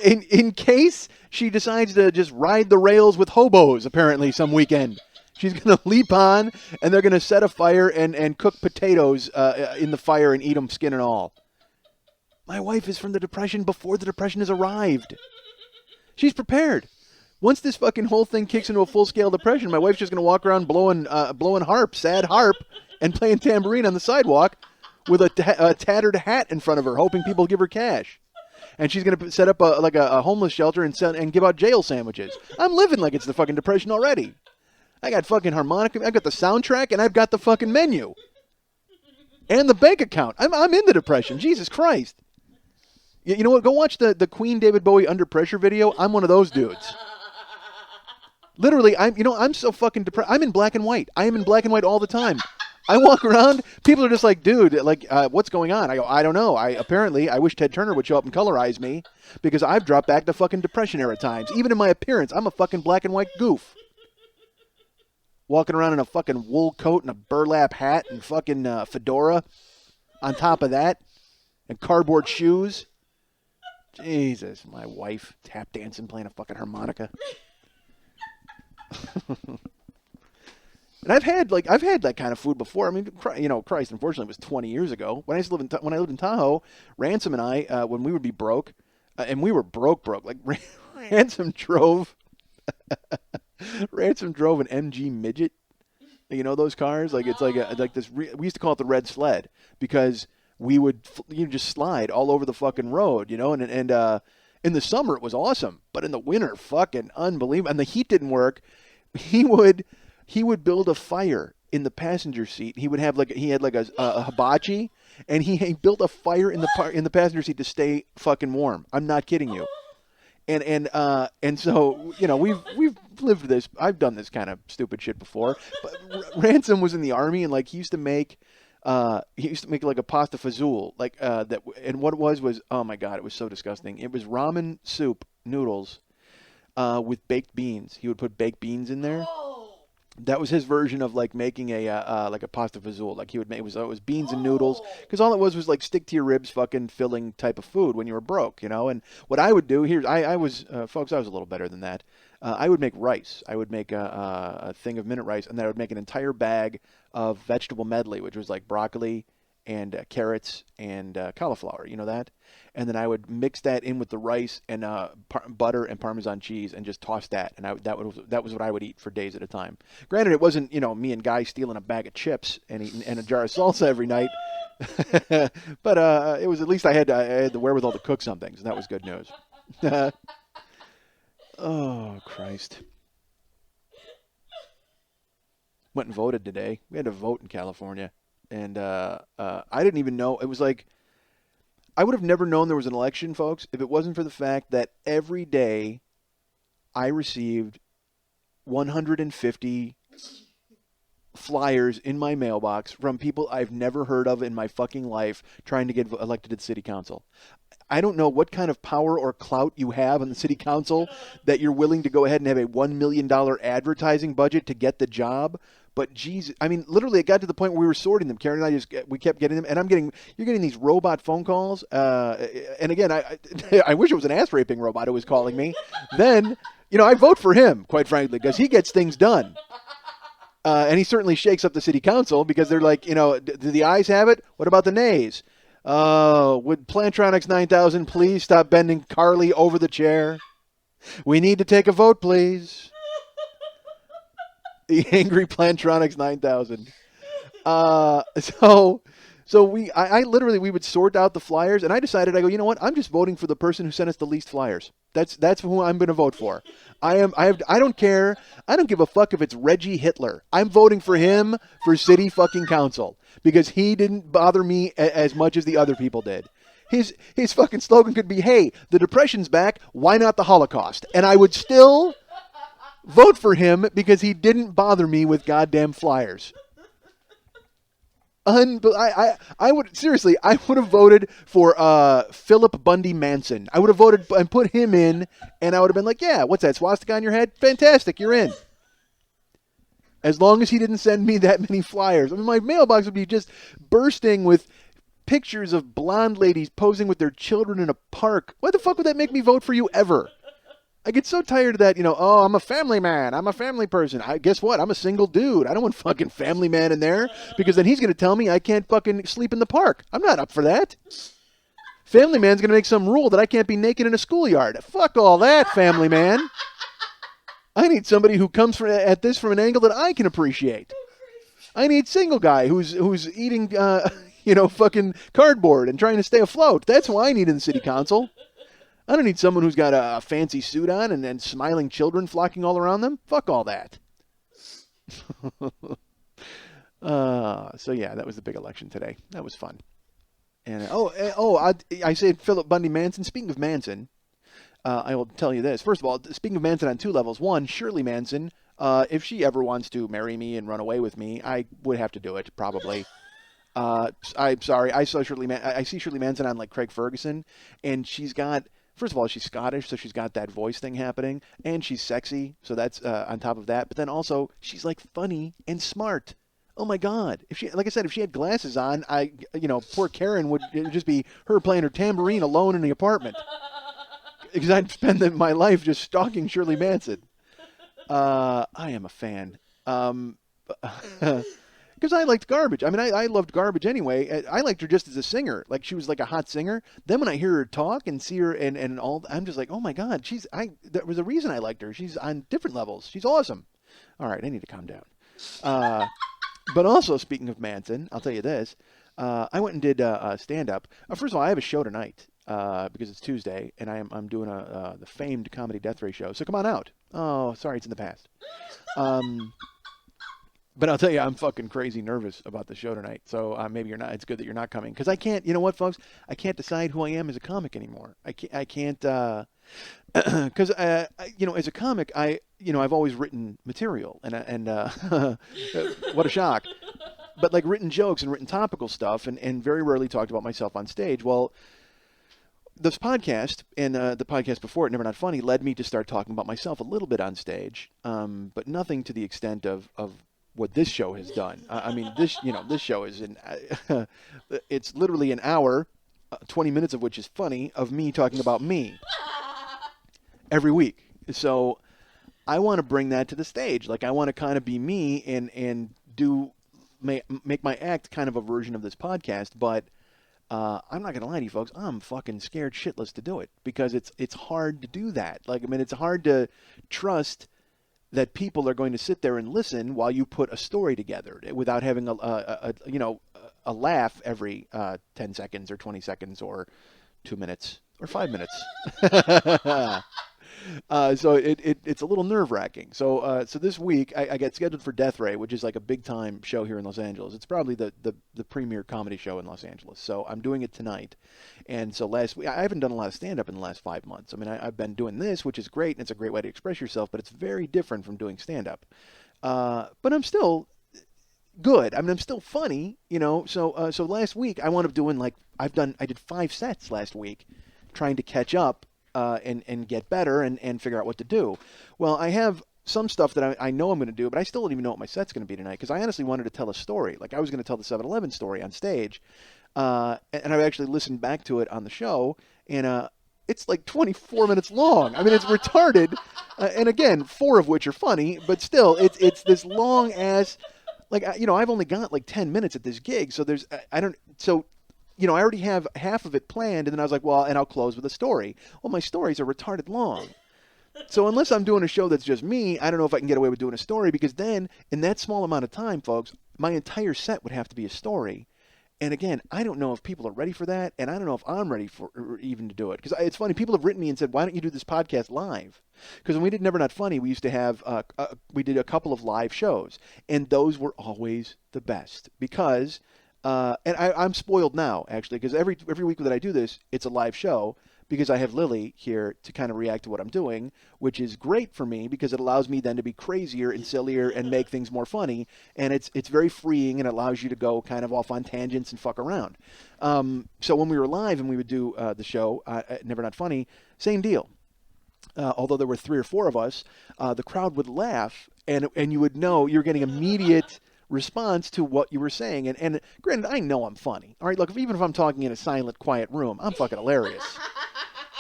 Speaker 1: In case she decides to just ride the rails with hobos, apparently, some weekend. She's going to leap on, and they're going to set a fire and cook potatoes in the fire and eat them skin and all. My wife is from the Depression before the Depression has arrived. She's prepared. Once this fucking whole thing kicks into a full-scale depression, my wife's just going to walk around blowing harp, sad harp, and playing tambourine on the sidewalk with a tattered hat in front of her, hoping people give her cash. And she's going to set up a homeless shelter and give out jail sandwiches. I'm living like it's the fucking Depression already. I got fucking harmonica. I've got the soundtrack, and I've got the fucking menu. And the bank account. I'm in the Depression. Jesus Christ. You know what? Go watch the Queen David Bowie Under Pressure video. I'm one of those dudes. Literally, I'm so fucking depressed. I'm in black and white. I am in black and white all the time. I walk around, people are just like, "Dude, like, what's going on?" I go, "I don't know. I wish Ted Turner would show up and colorize me, because I've dropped back to fucking Depression era times. Even in my appearance, I'm a fucking black and white goof. Walking around in a fucking wool coat and a burlap hat and fucking fedora on top of that, and cardboard shoes. Jesus, my wife tap dancing, playing a fucking harmonica." And I've had that kind of food before. I mean, Christ, unfortunately, it was 20 years ago. When I lived in Tahoe, Ransom and I, when we would be broke, and we were broke, like Ransom drove an MG Midget. You know those cars? Like, it's like this. We used to call it the red sled, because we would just slide all over the fucking road, and in the summer it was awesome, but in the winter, fucking unbelievable. And the heat didn't work. He would build a fire in the passenger seat. He had a hibachi, and he built a fire in the passenger seat to stay fucking warm. I'm not kidding you. And so we've lived this. I've done this kind of stupid shit before. But Ransom was in the army, and like he used to make like a pasta fazool, like that. And what it was oh my god, it was so disgusting. It was ramen soup noodles with baked beans. He would put baked beans in there. That was his version of like making a like a pasta fazool. Like he would make it was beans and noodles
Speaker 2: Oh.
Speaker 1: because all it was like stick to your ribs, fucking filling type of food when you were broke, you know. And what I would do here, I was folks, I was a little better than that. I would make rice. I would make a thing of minute rice, and then I would make an entire bag of vegetable medley, which was like broccoli and carrots and cauliflower. You know that? And then I would mix that in with the rice and butter and Parmesan cheese and just toss that. And that was what I would eat for days at a time. Granted, it wasn't me and Guy stealing a bag of chips and eating and a jar of salsa every night, but it was at least I had the wherewithal to cook something, so that was good news. Oh Christ! Went and voted today. We had to vote in California, and I didn't even know it was like. I would have never known there was an election, folks, if it wasn't for the fact that every day I received 150 flyers in my mailbox from people I've never heard of in my fucking life trying to get elected to the city council. I don't know what kind of power or clout you have on the city council that you're willing to go ahead and have a $1 million advertising budget to get the job. But geez, I mean, literally, it got to the point where we were sorting them. Karen and we kept getting them, and you're getting these robot phone calls. And again, I wish it was an ass raping robot who was calling me. Then, I vote for him, quite frankly, because he gets things done. And he certainly shakes up the city council because they're like, do the ayes have it? What about the nays? Would Plantronics 9000 please stop bending Carly over the chair? We need to take a vote, please. The angry Plantronics 9000. I literally, we would sort out the flyers, and I decided, I go, you know what? I'm just voting for the person who sent us the least flyers. That's who I'm going to vote for. I don't care. I don't give a fuck if it's Reggie Hitler. I'm voting for him for city fucking council because he didn't bother me as much as the other people did. His fucking slogan could be, hey, the Depression's back. Why not the Holocaust? And I would still vote for him because he didn't bother me with goddamn flyers. I would have voted for Philip Bundy Manson. I would have voted and put him in, and I would have been like, yeah, what's that, swastika on your head? Fantastic, you're in. As long as he didn't send me that many flyers. I mean, my mailbox would be just bursting with pictures of blonde ladies posing with their children in a park. Why the fuck would that make me vote for you ever? I get so tired of that, I'm a family man. I'm a family person. Guess what? I'm a single dude. I don't want fucking family man in there because then he's going to tell me I can't fucking sleep in the park. I'm not up for that. Family man's going to make some rule that I can't be naked in a schoolyard. Fuck all that, family man. I need somebody who comes at this from an angle that I can appreciate. I need single guy who's eating, fucking cardboard and trying to stay afloat. That's who I need in the city council. I don't need someone who's got a fancy suit on and smiling children flocking all around them. Fuck all that. So yeah, that was the big election today. That was fun. And I said Philip Bundy Manson. Speaking of Manson, I will tell you this. First of all, speaking of Manson on two levels. One, Shirley Manson. If she ever wants to marry me and run away with me, I would have to do it probably. I'm sorry. I see Shirley Manson on like Craig Ferguson, and she's got. First of all, she's Scottish, so she's got that voice thing happening, and she's sexy, so that's on top of that. But then also, she's like funny and smart. Oh my God! If she had glasses on, poor Karen would it would just be her playing her tambourine alone in the apartment, because I'd spend my life just stalking Shirley Manson. I am a fan. Because I liked Garbage. I mean, I loved Garbage anyway. I liked her just as a singer. Like, she was like a hot singer. Then when I hear her talk and see her and all, I'm just like, oh my God, there was a reason I liked her. She's on different levels. She's awesome. All right, I need to calm down. But also, speaking of Manson, I'll tell you this. I went and did stand-up. First of all, I have a show tonight because it's Tuesday, and I'm doing the famed Comedy Death Ray show. So come on out. Oh, sorry, it's in the past. But I'll tell you, I'm fucking crazy nervous about the show tonight. So maybe you're not. It's good that you're not coming because I can't. You know what, folks? I can't decide who I am as a comic anymore. I can't. Because as a comic, I've always written material, and what a shock. But like written jokes and written topical stuff, and very rarely talked about myself on stage. Well, this podcast and the podcast before it, Never Not Funny, led me to start talking about myself a little bit on stage, but nothing to the extent of what this show has done. I mean, this show is it's literally an hour, 20 minutes of which is funny, of me talking about me every week. So I want to bring that to the stage. Like, I want to kind of be me and make my act kind of a version of this podcast, but I'm not gonna lie to you folks. I'm fucking scared shitless to do it because it's hard to do that. Like, I mean, it's hard to trust that people are going to sit there and listen while you put a story together without having a laugh every 10 seconds or 20 seconds or 2 minutes or 5 minutes. So it's a little nerve-wracking. So this week I got scheduled for Death Ray, which is like a big-time show here in Los Angeles. It's probably the premier comedy show in Los Angeles. So I'm doing it tonight. And so last week, I haven't done a lot of stand-up in the last 5 months. I mean, I've been doing this, which is great, and it's a great way to express yourself, but it's very different from doing stand-up. But I'm still good. I mean, I'm still funny, you know. So last week I wound up doing I did 5 sets last week, trying to catch up. And get better and figure out what to do. Well, I have some stuff that I know I'm going to do, but I still don't even know what my set's going to be tonight because I honestly wanted to tell a story. Like, I was going to tell the 7-Eleven story on stage, and I've actually listened back to it on the show, and it's like 24 minutes long. I mean, it's retarded, and again, 4 of which are funny, but still, it's this long ass. Like, I've only got like 10 minutes at this gig, so I already have half of it planned, and then I was like, well, and I'll close with a story. Well, my stories are retarded long. So unless I'm doing a show that's just me, I don't know if I can get away with doing a story, because then, in that small amount of time, folks, my entire set would have to be a story. And again, I don't know if people are ready for that, and I don't know if I'm ready for even to do it. Because it's funny, people have written me and said, why don't you do this podcast live? Because when we did Never Not Funny, we used to have, we did a couple of live shows, and those were always the best. Because... and I'm spoiled now, actually, because every week that I do this, it's a live show because I have Lily here to kind of react to what I'm doing, which is great for me because it allows me then to be crazier and sillier and make things more funny. And it's very freeing and allows you to go kind of off on tangents and fuck around. So when we were live and we would do the show, Never Not Funny, same deal. Although there were 3 or 4 of us, the crowd would laugh and you would know you're getting immediate response to what you were saying. And granted, I know I'm funny. All right, look, even if I'm talking in a silent, quiet room, I'm fucking hilarious.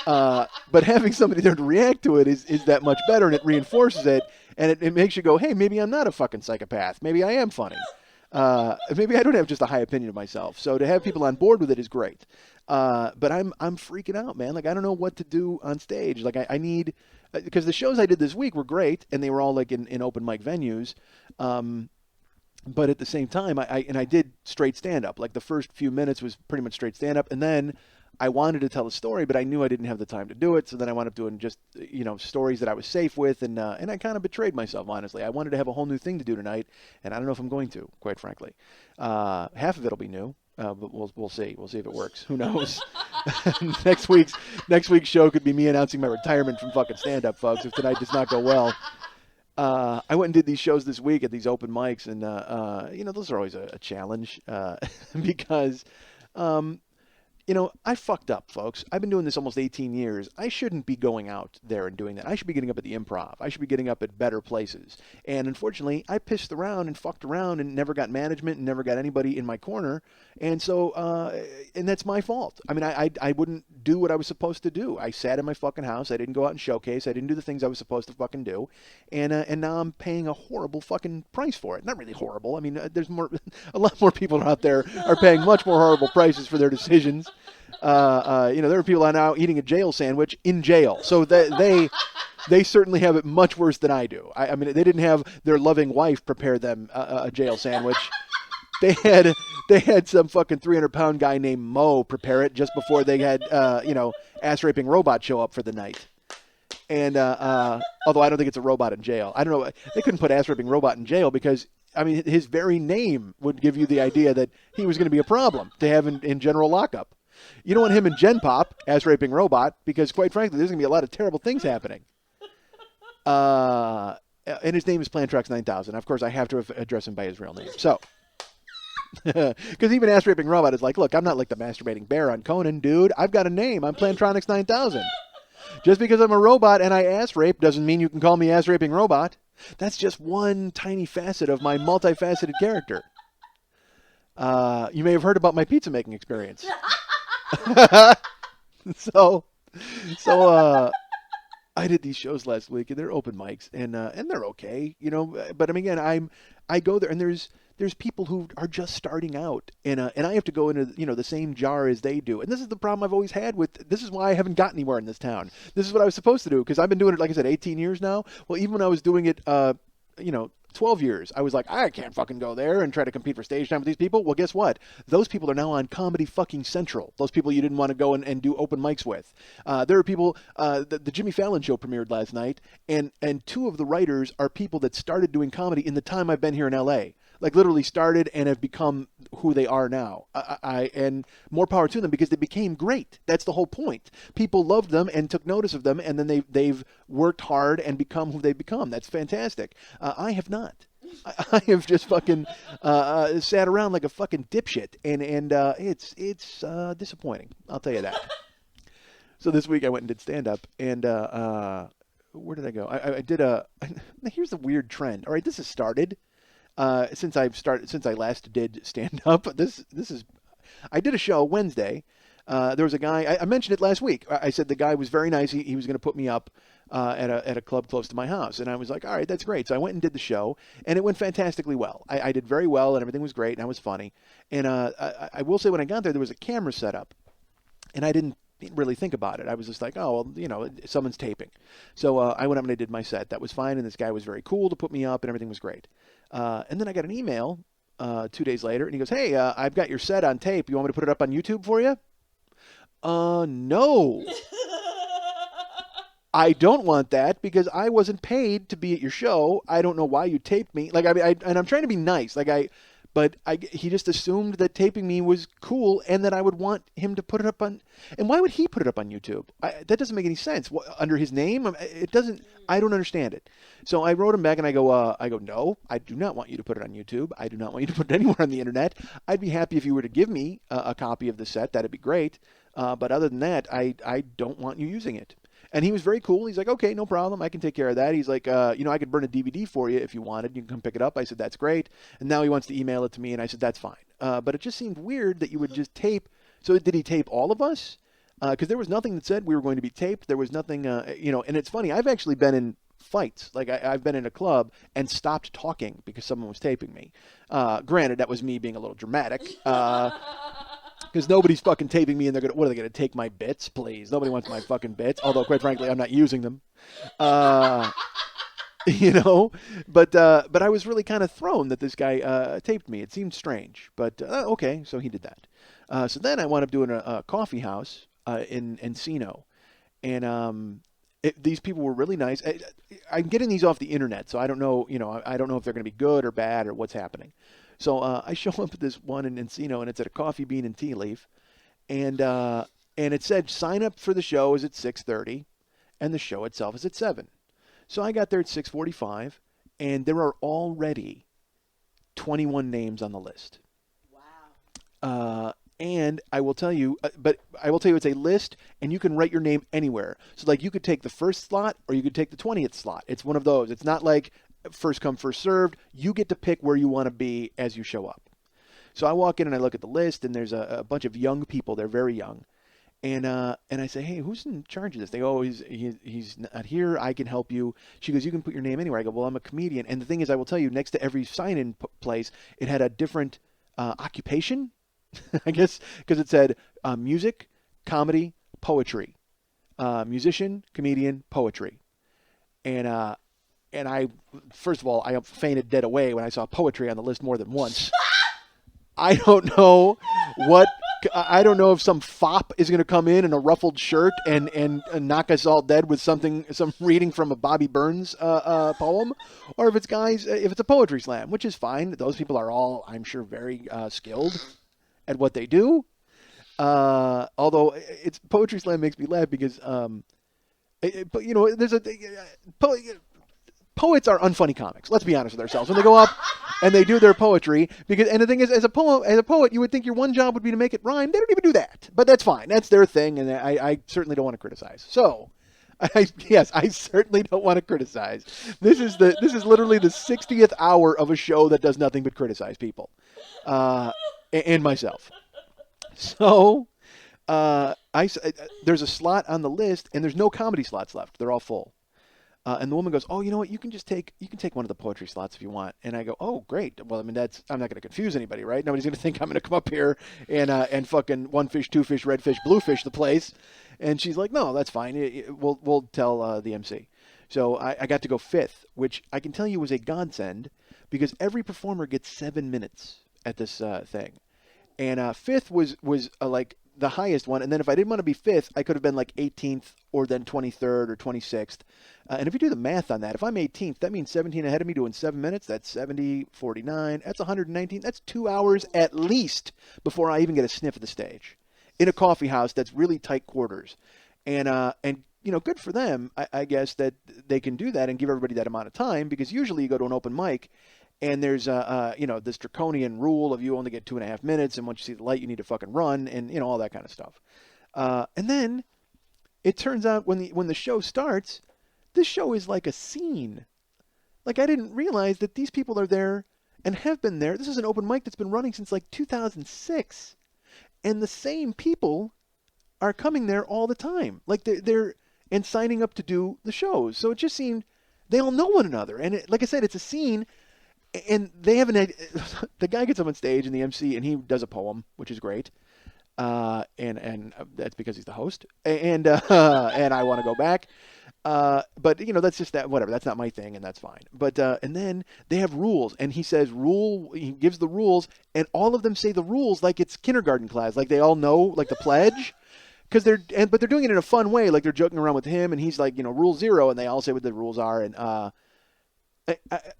Speaker 1: But having somebody there to react to it is that much better, and it reinforces it, and it makes you go, hey, maybe I'm not a fucking psychopath. Maybe I am funny. Maybe I don't have just a high opinion of myself. So to have people on board with it is great. But I'm freaking out, man. Like, I don't know what to do on stage. Like, I need... Because the shows I did this week were great, and they were all, like, in open mic venues. But at the same time, I did straight stand-up. Like, the first few minutes was pretty much straight stand-up. And then I wanted to tell a story, but I knew I didn't have the time to do it. So then I wound up doing just, stories that I was safe with. And I kind of betrayed myself, honestly. I wanted to have a whole new thing to do tonight. And I don't know if I'm going to, quite frankly. Half of it will be new. But we'll see. We'll see if it works. Who knows? Next week's show could be me announcing my retirement from fucking stand-up, folks, if tonight does not go well. I went and did these shows this week at these open mics, and those are always a challenge because I fucked up, folks. I've been doing this almost 18 years. I shouldn't be going out there and doing that. I should be getting up at the Improv. I should be getting up at better places. And unfortunately, I pissed around and fucked around and never got management and never got anybody in my corner. And so, and that's my fault. I mean, I wouldn't do what I was supposed to do. I sat in my fucking house. I didn't go out and showcase. I didn't do the things I was supposed to fucking do. And now I'm paying a horrible fucking price for it. Not really horrible. I mean, there's a lot more people out there are paying much more horrible prices for their decisions. There are people now eating a jail sandwich in jail. So they certainly have it much worse than I do. I mean, they didn't have their loving wife prepare them a jail sandwich. They had some fucking 300-pound guy named Mo prepare it just before they had, ass-raping robot show up for the night. And although I don't think it's a robot in jail. I don't know. They couldn't put ass-raping robot in jail because, I mean, his very name would give you the idea that he was going to be a problem to have in general lockup. You don't want him in Gen Pop, ass-raping robot, because quite frankly, there's going to be a lot of terrible things happening. And his name is Plantrox 9000. Of course, I have to address him by his real name. So, Because even Ass Raping Robot is like, look, I'm not like the masturbating bear on Conan, dude. I've got a name. I'm Plantronics 9000. Just because I'm a robot and I ass rape doesn't mean you can call me Ass Raping Robot. That's just one tiny facet of my multifaceted character. You may have heard about my pizza making experience. so, so, I did these shows last week, and they're open mics, and they're okay, you know. But I mean, again, I go there, and there's people who are just starting out, and I have to go into the same jar as they do, and this is the problem I've always had with. This is why I haven't got anywhere in this town. This is what I was supposed to do because I've been doing it, like I said, 18 years now. Well, even when I was doing it, 12 years, I was like, I can't fucking go there and try to compete for stage time with these people. Well, guess what? Those people are now on Comedy fucking Central. Those people you didn't want to go and do open mics with. There are people, the Jimmy Fallon show premiered last night, and two of the writers are people that started doing comedy in the time I've been here in LA. Like literally started and have become who they are now. And more power to them because they became great. That's the whole point. People loved them and took notice of them, and then they've worked hard and become who they've become. That's fantastic. I have not. I have just fucking sat around like a fucking dipshit, and it's disappointing. I'll tell you that. So this week I went and did stand up, and where did I go? I did here's the weird trend. All right, this has started. Since I last did stand up, this is. I did a show Wednesday. There was a guy. I mentioned it last week. I said the guy was very nice. He was going to put me up at a club close to my house, and I was like, all right, that's great. So I went and did the show, and it went fantastically well. I did very well, and everything was great, and I was funny. And I will say when I got there was a camera set up, and I didn't really think about it. I was just like, oh, well, someone's taping. So I went up and I did my set. That was fine, and this guy was very cool to put me up, and everything was great. And then I got an email 2 days later, and he goes, hey, I've got your set on tape. You want me to put it up on YouTube for you? No. I don't want that because I wasn't paid to be at your show. I don't know why you taped me. Like, and I'm trying to be nice. But he just assumed that taping me was cool and that I would want him to put it up on. And why would he put it up on YouTube? That doesn't make any sense. Under his name? It doesn't. I don't understand it. So I wrote him back and I go, no, I do not want you to put it on YouTube. I do not want you to put it anywhere on the internet. I'd be happy if you were to give me a copy of the set. That'd be great. But other than that, I don't want you using it. And he was very cool. He's like, okay, no problem. I can take care of that. He's like, I could burn a DVD for you if you wanted. You can come pick it up. I said, that's great. And now he wants to email it to me. And I said, that's fine. But it just seemed weird that you would just tape. So did he tape all of us? Because there was nothing that said we were going to be taped. There was nothing, and it's funny. I've actually been in fights. Like I've been in a club and stopped talking because someone was taping me. Granted, that was me being a little dramatic. Because nobody's fucking taping me, and what are they going to take my bits? Please, nobody wants my fucking bits. Although, quite frankly, I'm not using them. But I was really kind of thrown that this guy taped me. It seemed strange, but okay, so he did that. So then I wound up doing a coffee house in Encino, and these people were really nice. I'm getting these off the internet, so I don't know. I don't know if they're going to be good or bad or what's happening. So I show up at this one in Encino, and it's at a Coffee Bean and Tea Leaf, and it said sign up for the show is at 6:30, and the show itself is at 7. So I got there at 6:45, and there are already 21 names on the list. Wow. And I will tell you, it's a list, and you can write your name anywhere. So like you could take the first slot, or you could take the 20th slot. It's one of those. It's not like first come, first served. You get to pick where you want to be as you show up. So I walk in and I look at the list, and there's a bunch of young people. They're very young. And I say, hey, who's in charge of this? They go, oh, he's not here. I can help you. She goes, you can put your name anywhere. I go, well, I'm a comedian. And the thing is, I will tell you, next to every sign-in place, it had a different occupation, I guess, because it said music, comedy, poetry. Musician, comedian, poetry. And I, first of all, I fainted dead away when I saw poetry on the list more than once. I don't know if some fop is going to come in a ruffled shirt and knock us all dead with some reading from a Bobby Burns poem, or if it's a poetry slam, which is fine. Those people are all, I'm sure, very skilled at what they do. Although it's poetry slam makes me laugh because, there's poets are unfunny comics. Let's be honest with ourselves. When they go up and they do their poetry and the thing is, as a poet, you would think your one job would be to make it rhyme. They don't even do that, but that's fine. That's their thing, and I certainly don't want to criticize. So, yes, I certainly don't want to criticize. This is literally the 60th hour of a show that does nothing but criticize people, and myself. So, there's a slot on the list, and there's no comedy slots left. They're all full. And the woman goes, "Oh, you know what? You can take one of the poetry slots if you want." And I go, "Oh, great. Well, I mean, I'm not going to confuse anybody, right? Nobody's going to think I'm going to come up here and fucking one fish, two fish, red fish, blue fish the place." And she's like, "No, that's fine. We'll tell the MC." So I got to go fifth, which I can tell you was a godsend because every performer gets 7 minutes at this thing, and fifth was like the highest one. And then if I didn't want to be fifth, I could have been like 18th or then 23rd or 26th. And if you do the math on that, if I'm 18th, that means 17 ahead of me doing 7 minutes. That's 70, 49. That's 119. That's 2 hours at least before I even get a sniff of the stage in a coffee house that's really tight quarters. And good for them, I guess, that they can do that and give everybody that amount of time, because usually you go to an open mic and there's this draconian rule of you only get 2.5 minutes, and once you see the light, you need to fucking run, and all that kind of stuff. And then it turns out when the show starts, this show is like a scene. Like, I didn't realize that these people are there and have been there. This is an open mic that's been running since like 2006, and the same people are coming there all the time. Like they're and signing up to do the shows. So it just seemed they all know one another, and like I said, it's a scene. And they have the guy gets up on stage, and the MC, and he does a poem, which is great. And that's because he's the host. And I want to go back. But that's just that, whatever. That's not my thing, and that's fine. But and then they have rules, and he says he gives the rules, and all of them say the rules like it's kindergarten class, like they all know, like the pledge. But they're doing it in a fun way, like they're joking around with him, and he's like, rule 0, and they all say what the rules are, and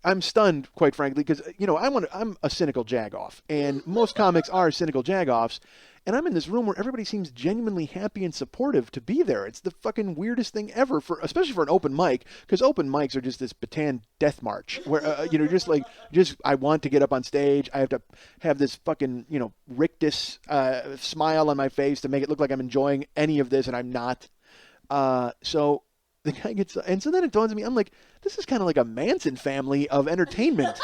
Speaker 1: I'm stunned, quite frankly, because I'm a cynical jagoff, and most comics are cynical jagoffs, and I'm in this room where everybody seems genuinely happy and supportive to be there. It's the fucking weirdest thing ever, especially for an open mic, because open mics are just this Bataan death march where I want to get up on stage. I have to have this fucking rictus smile on my face to make it look like I'm enjoying any of this, and I'm not. So the guy gets, and so then it dawns on me, I'm like, this is kind of like a Manson family of entertainment.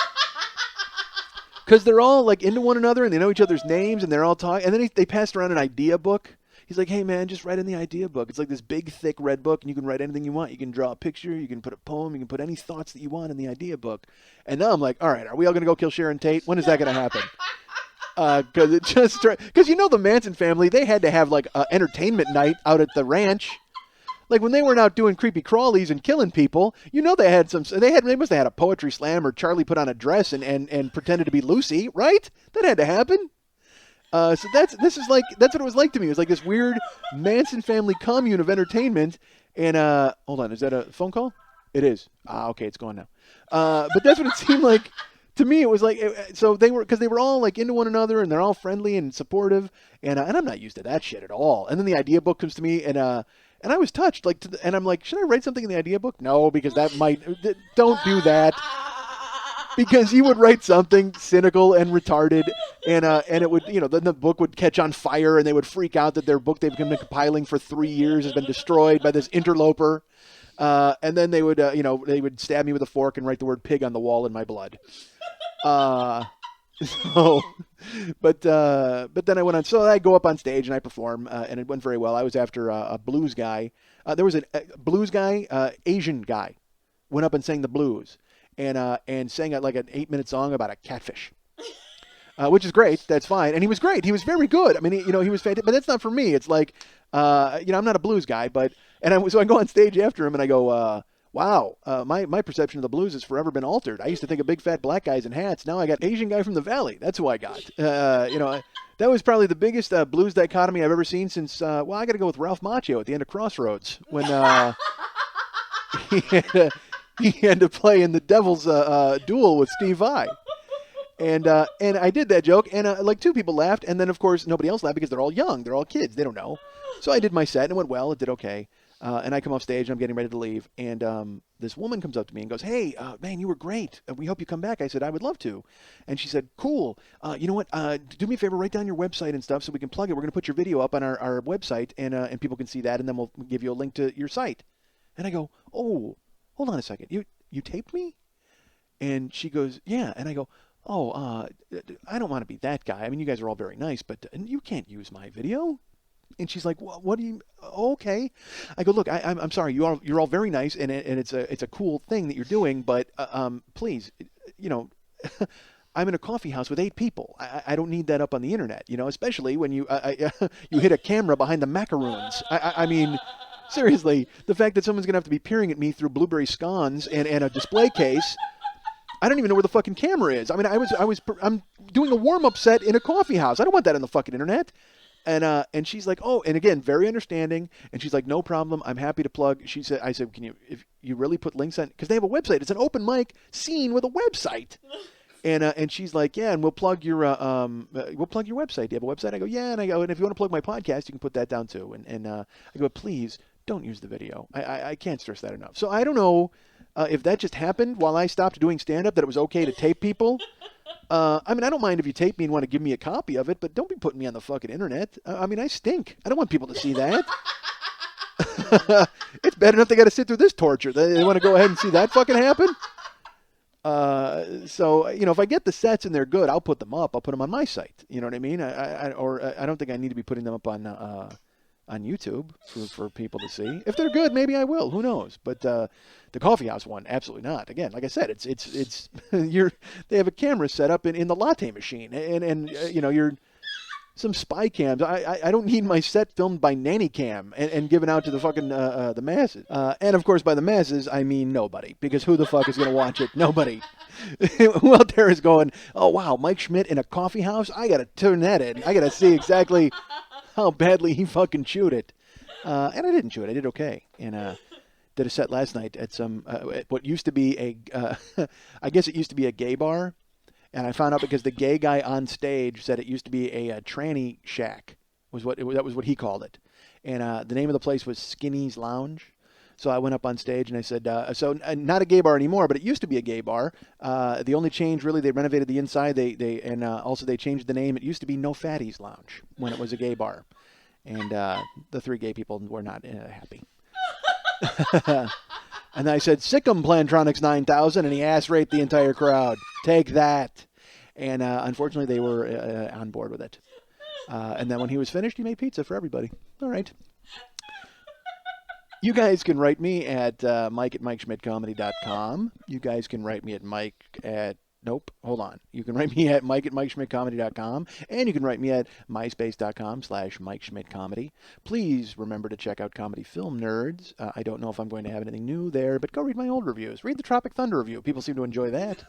Speaker 1: Because they're all like into one another, and they know each other's names, and they're all talking. And then they passed around an idea book. He's like, "Hey man, just write in the idea book. It's like this big, thick red book, and you can write anything you want. You can draw a picture, you can put a poem, you can put any thoughts that you want in the idea book." And now I'm like, all right, are we all going to go kill Sharon Tate? When is that going to happen? Because the Manson family, they had to have like an entertainment night out at the ranch. Like when they weren't out doing creepy crawlies and killing people, they must have had a poetry slam, or Charlie put on a dress and pretended to be Lucy, right? That had to happen. So that's what it was like to me. It was like this weird Manson family commune of entertainment. And hold on, is that a phone call? It is. Okay, it's gone now. But that's what it seemed like. To me, it was like, so because they were all like into one another, and they're all friendly and supportive, and I'm not used to that shit at all. And then the idea book comes to me, and I was touched, and I'm like, should I write something in the idea book? No, because that don't do that, because you would write something cynical and retarded, and it would, then the book would catch on fire, and they would freak out that their book they've been compiling for 3 years has been destroyed by this interloper. And then they would stab me with a fork and write the word pig on the wall in my blood. But then I went on. So I go up on stage and I perform, and it went very well. I was after a blues guy. There was a blues guy, Asian guy, went up and sang the blues, and sang like an 8-minute song about a catfish. Which is great. That's fine. And he was great. He was very good. I mean, he was fantastic. But that's not for me. It's like, I'm not a blues guy, so I go on stage after him and I go, wow, my perception of the blues has forever been altered. I used to think of big fat black guys in hats. Now I got Asian guy from the Valley. That's who I got. That was probably the biggest blues dichotomy I've ever seen since, I got to go with Ralph Macchio at the end of Crossroads when he had to play in the Devil's Duel with Steve Vai. And I did that joke, and like 2 people laughed, and then of course nobody else laughed because they're all young, they're all kids, they don't know. So I did my set, and it went well, it did okay. And I come off stage, and I'm getting ready to leave, and this woman comes up to me and goes, "Hey, man, you were great. We hope you come back." I said, "I would love to." And she said, "Cool. You know what? Do me a favor, write down your website and stuff so we can plug it. We're going to put your video up on our website, and people can see that, and then we'll give you a link to your site." And I go, "Oh, hold on a second. You taped me?" And she goes, "Yeah." And I go, "Oh, I don't want to be that guy. I mean, you guys are all very nice, but you can't use my video." And she's like, "What do you? Okay." I go, "Look, I'm sorry. You're all very nice, and it's a cool thing that you're doing, but please, you know." I'm in a coffee house with 8 people. I don't need that up on the internet, especially when you you hit a camera behind the macaroons. I mean, seriously, the fact that someone's going to have to be peering at me through blueberry scones and a display case. I don't even know where the fucking camera is. I mean, I'm doing a warm-up set in a coffee house. I don't want that on the fucking internet. And she's like, "Oh," and again, very understanding. And she's like, "No problem. I'm happy to plug." I said, if you really put links on, because they have a website. It's an open mic scene with a website. And she's like, "Yeah, and we'll plug your website. Do you have a website?" I go, "Yeah." And I go, "And if you want to plug my podcast, you can put that down too." And I go, "Please don't use the video. I can't stress that enough." So I don't know if that just happened while I stopped doing stand-up, that it was okay to tape people. I mean, I don't mind if you tape me and want to give me a copy of it, but don't be putting me on the fucking internet. I mean, I stink. I don't want people to see that. It's bad enough they got to sit through this torture. They want to go ahead and see that fucking happen? So, if I get the sets and they're good, I'll put them up. I'll put them on my site. You know what I mean? I don't think I need to be putting them up on YouTube for people to see. If they're good, maybe I will. Who knows? But the coffee house one, absolutely not. Again, like I said, it's they have a camera set up in the latte machine, and you're some spy cams. I don't need my set filmed by nanny cam and given out to the fucking the masses. And of course, by the masses, I mean nobody, because who the fuck is gonna watch it? Nobody. Who out there is going, "Oh wow, Mike Schmidt in a coffee house? I gotta turn that in. I gotta see exactly how badly he fucking chewed it." And I didn't chew it. I did okay. And did a set last night at some at what used to be I guess it used to be a gay bar. And I found out because the gay guy on stage said it used to be a tranny shack. That was what he called it. And the name of the place was Skinny's Lounge. So I went up on stage and I said, so not a gay bar anymore, but it used to be a gay bar. The only change, really, they renovated the inside. Also they changed the name. It used to be No Fatties Lounge when it was a gay bar. And the 3 gay people were not happy. And I said, "Sick 'em, Plantronics 9000," and he ass-raped the entire crowd. Take that. And unfortunately, they were on board with it. And then when he was finished, he made pizza for everybody. All right. You guys can write me at mike@MikeSchmidtComedy.com. You guys can write me at Nope, hold on. You can write me at mike@MikeSchmidtComedy.com, and you can write me at myspace.com/MikeSchmidtComedy. Please remember to check out Comedy Film Nerds. I don't know if I'm going to have anything new there, but go read my old reviews. Read the Tropic Thunder review. People seem to enjoy that.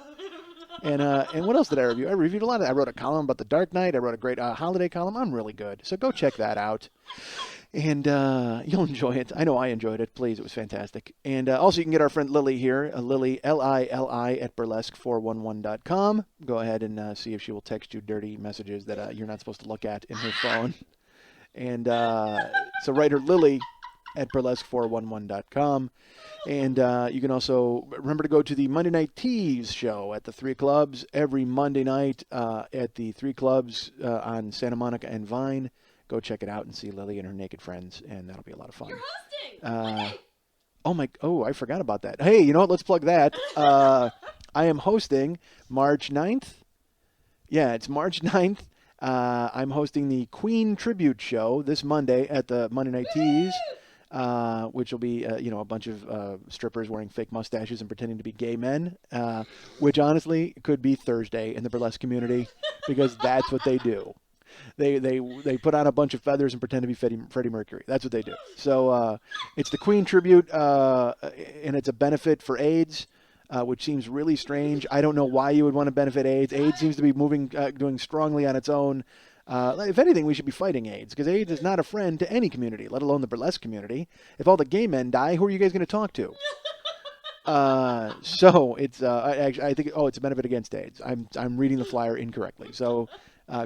Speaker 1: And what else did I review? I reviewed a lot of. I wrote a column about The Dark Knight. I wrote a great holiday column. I'm really good. So go check that out. And you'll enjoy it. I know I enjoyed it. Please, it was fantastic. And also, you can get our friend Lily here, Lily, Lili, at burlesque411.com. Go ahead and see if she will text you dirty messages that you're not supposed to look at in her phone. And so write her Lily at burlesque411.com. And you can also remember to go to the Monday Night Tease show at the 3 clubs every Monday night at the 3 clubs on Santa Monica and Vine. Go check it out and see Lily and her naked friends, and that'll be a lot of fun.
Speaker 2: You're hosting.
Speaker 1: I forgot about that. Hey, you know what? Let's plug that. I am hosting March 9th. Yeah, it's March 9th. I'm hosting the Queen Tribute Show this Monday at the Monday Night Tease, which will be, a bunch of strippers wearing fake mustaches and pretending to be gay men, which honestly could be Thursday in the burlesque community, because that's what they do. They put on a bunch of feathers and pretend to be Freddie Mercury. That's what they do. So it's the Queen Tribute, and it's a benefit for AIDS, which seems really strange. I don't know why you would want to benefit AIDS. AIDS seems to be doing strongly on its own. If anything, we should be fighting AIDS, because AIDS is not a friend to any community, let alone the burlesque community. If all the gay men die, who are you guys going to talk to? So it's I think it's a benefit against AIDS. I'm reading the flyer incorrectly. So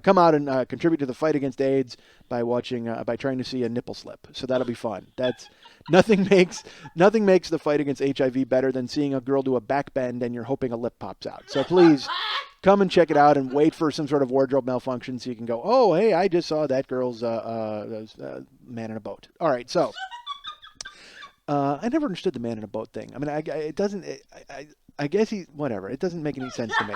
Speaker 1: Come out and contribute to the fight against AIDS by trying to see a nipple slip. So that'll be fun. That's nothing makes the fight against HIV better than seeing a girl do a back bend and you're hoping a lip pops out. So please come and check it out and wait for some sort of wardrobe malfunction so you can go, oh, hey, I just saw that girl's man in a boat. All right, so I never understood the man in a boat thing. I mean, I guess whatever. It doesn't make any sense to me.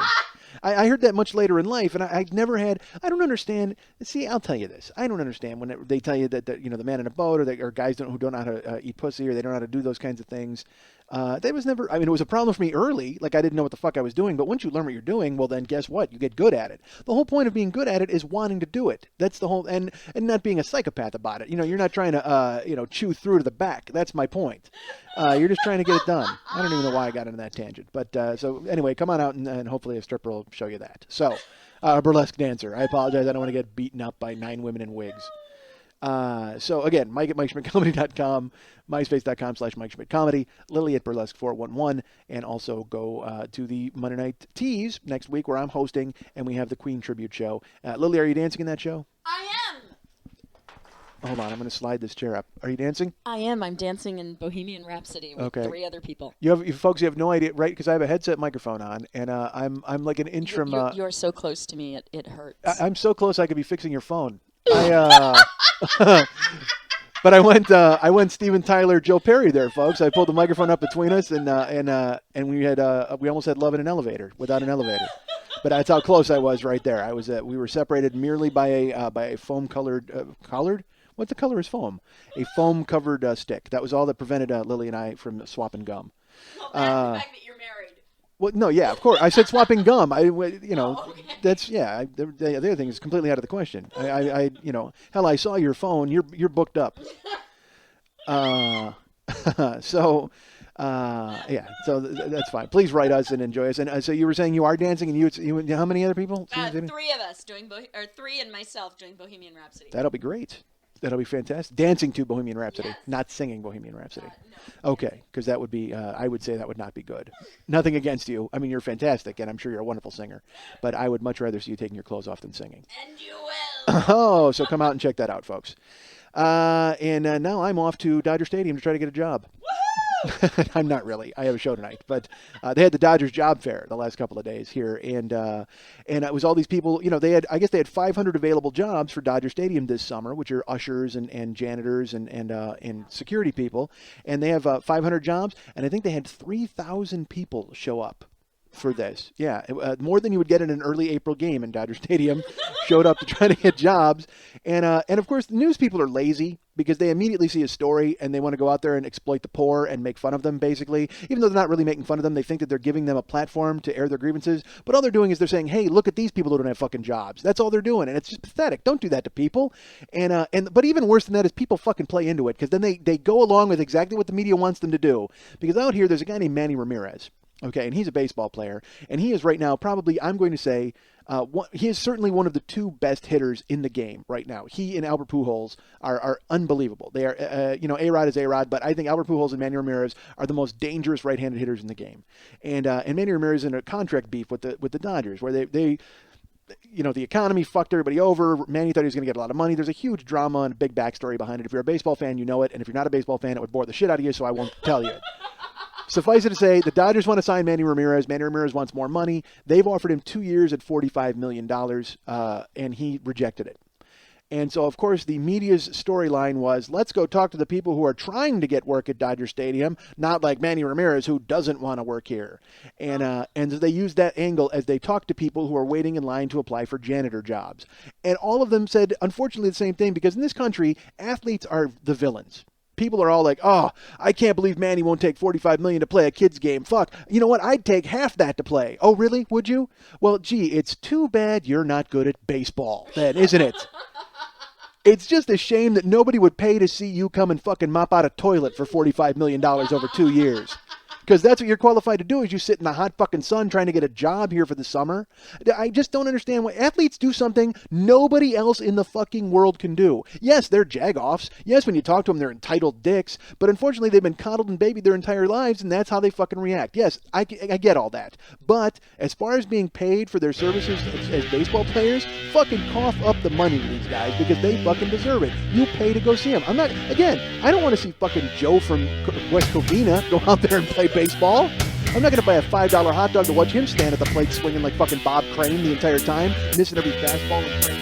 Speaker 1: I heard that much later in life, and I never had. I don't understand. See, I'll tell you this. I don't understand when they tell you that the man in a boat or guys who don't know how to eat pussy or they don't know how to do those kinds of things. That was never. I mean, it was a problem for me early. Like I didn't know what the fuck I was doing. But once you learn what you're doing, well, then guess what? You get good at it. The whole point of being good at it is wanting to do it. That's the whole and not being a psychopath about it. You're not trying to chew through to the back. That's my point. You're just trying to get it done. I don't even know why I got into that tangent. But so anyway, come on out and hopefully a stripper will show you that. So, a burlesque dancer. I apologize. I don't want to get beaten up by 9 women in wigs. So again, Mike at MikeSchmidtComedy.com, MySpace.com/MikeSchmidtComedy, Lily at Burlesque411, and also go to the Monday Night Tease next week where I'm hosting and we have the Queen Tribute Show. Lily, are you dancing in that show?
Speaker 2: I am.
Speaker 1: Hold on, I'm going to slide this chair up. Are you dancing?
Speaker 2: I am. I'm dancing in Bohemian Rhapsody with 3 other people.
Speaker 1: You folks, you have no idea, right? Because I have a headset microphone on, and I'm like an inch from.
Speaker 2: You're so close to me, it hurts.
Speaker 1: I'm so close, I could be fixing your phone. But I went Steven Tyler, Joe Perry there, folks. I pulled the microphone up between us, and we almost had love in an elevator without an elevator. But that's how close I was right there. We were separated merely by a foam colored collared. What the color is foam? A foam covered stick. That was all that prevented Lily and I from swapping gum.
Speaker 2: Well, that's the fact that you're married.
Speaker 1: Well, no, yeah, of course. I said swapping gum.
Speaker 2: Okay.
Speaker 1: That's the other thing is completely out of the question. Hell, I saw your phone. You're booked up. So that's fine. Please write us and enjoy us. And so you were saying you are dancing, and you how many other people?
Speaker 2: 3 of us doing 3 and myself doing Bohemian Rhapsody.
Speaker 1: That'll be great. That'll be fantastic. Dancing to Bohemian Rhapsody, yes. Not singing Bohemian Rhapsody.
Speaker 2: No.
Speaker 1: Okay, because that would be, I would say that would not be good. Nothing against you. I mean, you're fantastic, and I'm sure you're a wonderful singer. But I would much rather see you taking your clothes off than singing.
Speaker 2: And you will.
Speaker 1: Oh, so come out and check that out, folks. And now I'm off to Dodger Stadium to try to get a job. I'm not really. I have a show tonight, but they had the Dodgers job fair the last couple of days here, and it was all these people. I guess they had 500 available jobs for Dodger Stadium this summer, which are ushers and janitors and security people, and they have 500 jobs, and I think they had 3,000 people show up for this. Yeah, more than you would get in an early April game in Dodger Stadium showed up to try to get jobs. And of course, the news people are lazy because they immediately see a story and they want to go out there and exploit the poor and make fun of them, basically. Even though they're not really making fun of them, they think that they're giving them a platform to air their grievances. But all they're doing is they're saying, hey, look at these people who don't have fucking jobs. That's all they're doing. And it's just pathetic. Don't do that to people. But even worse than that is people fucking play into it because then they go along with exactly what the media wants them to do. Because out here, there's a guy named Manny Ramirez. Okay, and he's a baseball player, and he is right now probably, I'm going to say, he is certainly one of the 2 best hitters in the game right now. He and Albert Pujols are unbelievable. They are, A-Rod is A-Rod, but I think Albert Pujols and Manny Ramirez are the most dangerous right-handed hitters in the game. And Manny Ramirez is in a contract beef with the Dodgers, where they the economy fucked everybody over. Manny thought he was going to get a lot of money. There's a huge drama and a big backstory behind it. If you're a baseball fan, you know it, and if you're not a baseball fan, it would bore the shit out of you, so I won't tell you. Suffice it to say, the Dodgers want to sign Manny Ramirez. Manny Ramirez wants more money. They've offered him 2 years at $45 million, and he rejected it. And so, of course, the media's storyline was, let's go talk to the people who are trying to get work at Dodger Stadium, not like Manny Ramirez, who doesn't want to work here. And they used that angle as they talked to people who are waiting in line to apply for janitor jobs. And all of them said, unfortunately, the same thing, because in this country, athletes are the villains. People are all like, oh, I can't believe Manny won't take $45 million to play a kid's game. Fuck. You know what? I'd take half that to play. Oh, really? Would you? Well, gee, it's too bad you're not good at baseball then, isn't it? It's just a shame that nobody would pay to see you come and fucking mop out a toilet for $45 million over 2 years. Because that's what you're qualified to do is you sit in the hot fucking sun trying to get a job here for the summer. I just don't understand why athletes do something nobody else in the fucking world can do. Yes, they're jagoffs. Yes, when you talk to them, they're entitled dicks. But unfortunately, they've been coddled and babied their entire lives, and that's how they fucking react. Yes, I get all that. But as far as being paid for their services as baseball players, fucking cough up the money to these guys because they fucking deserve it. You pay to go see them. I don't want to see fucking Joe from West Covina go out there and play baseball. I'm not going to buy a $5 hot dog to watch him stand at the plate swinging like fucking Bob Crane the entire time, missing every fastball and break.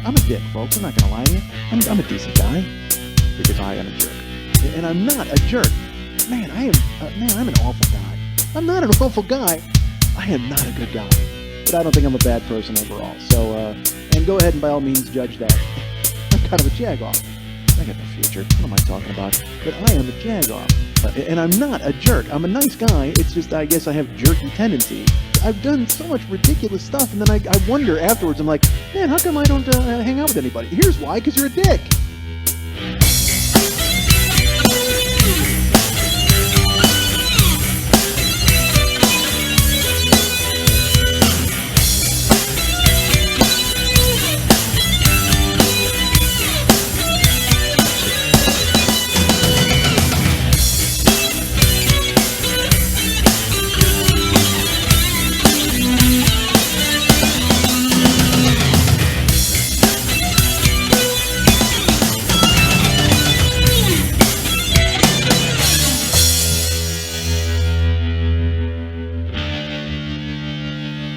Speaker 1: I'm a dick, folks. I'm not going to lie to you. I'm a decent guy because I am a jerk. And I'm not a jerk. Man, I'm an awful guy. I'm not an awful guy. I am not a good guy. But I don't think I'm a bad person overall. So, and go ahead and by all means judge that. I'm kind of a jagoff. I got no future. What am I talking about? But I am a jagoff. And I'm not a jerk. I'm a nice guy. It's just I guess I have jerky tendencies. I've done so much ridiculous stuff, and then I wonder afterwards, I'm like, man, how come I don't hang out with anybody? Here's why, because you're a dick.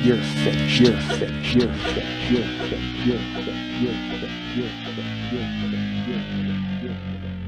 Speaker 1: You're finished. You're finished. You're finished. You're finished. You're finished. You're finished. You're finished. You're finished. You're finished.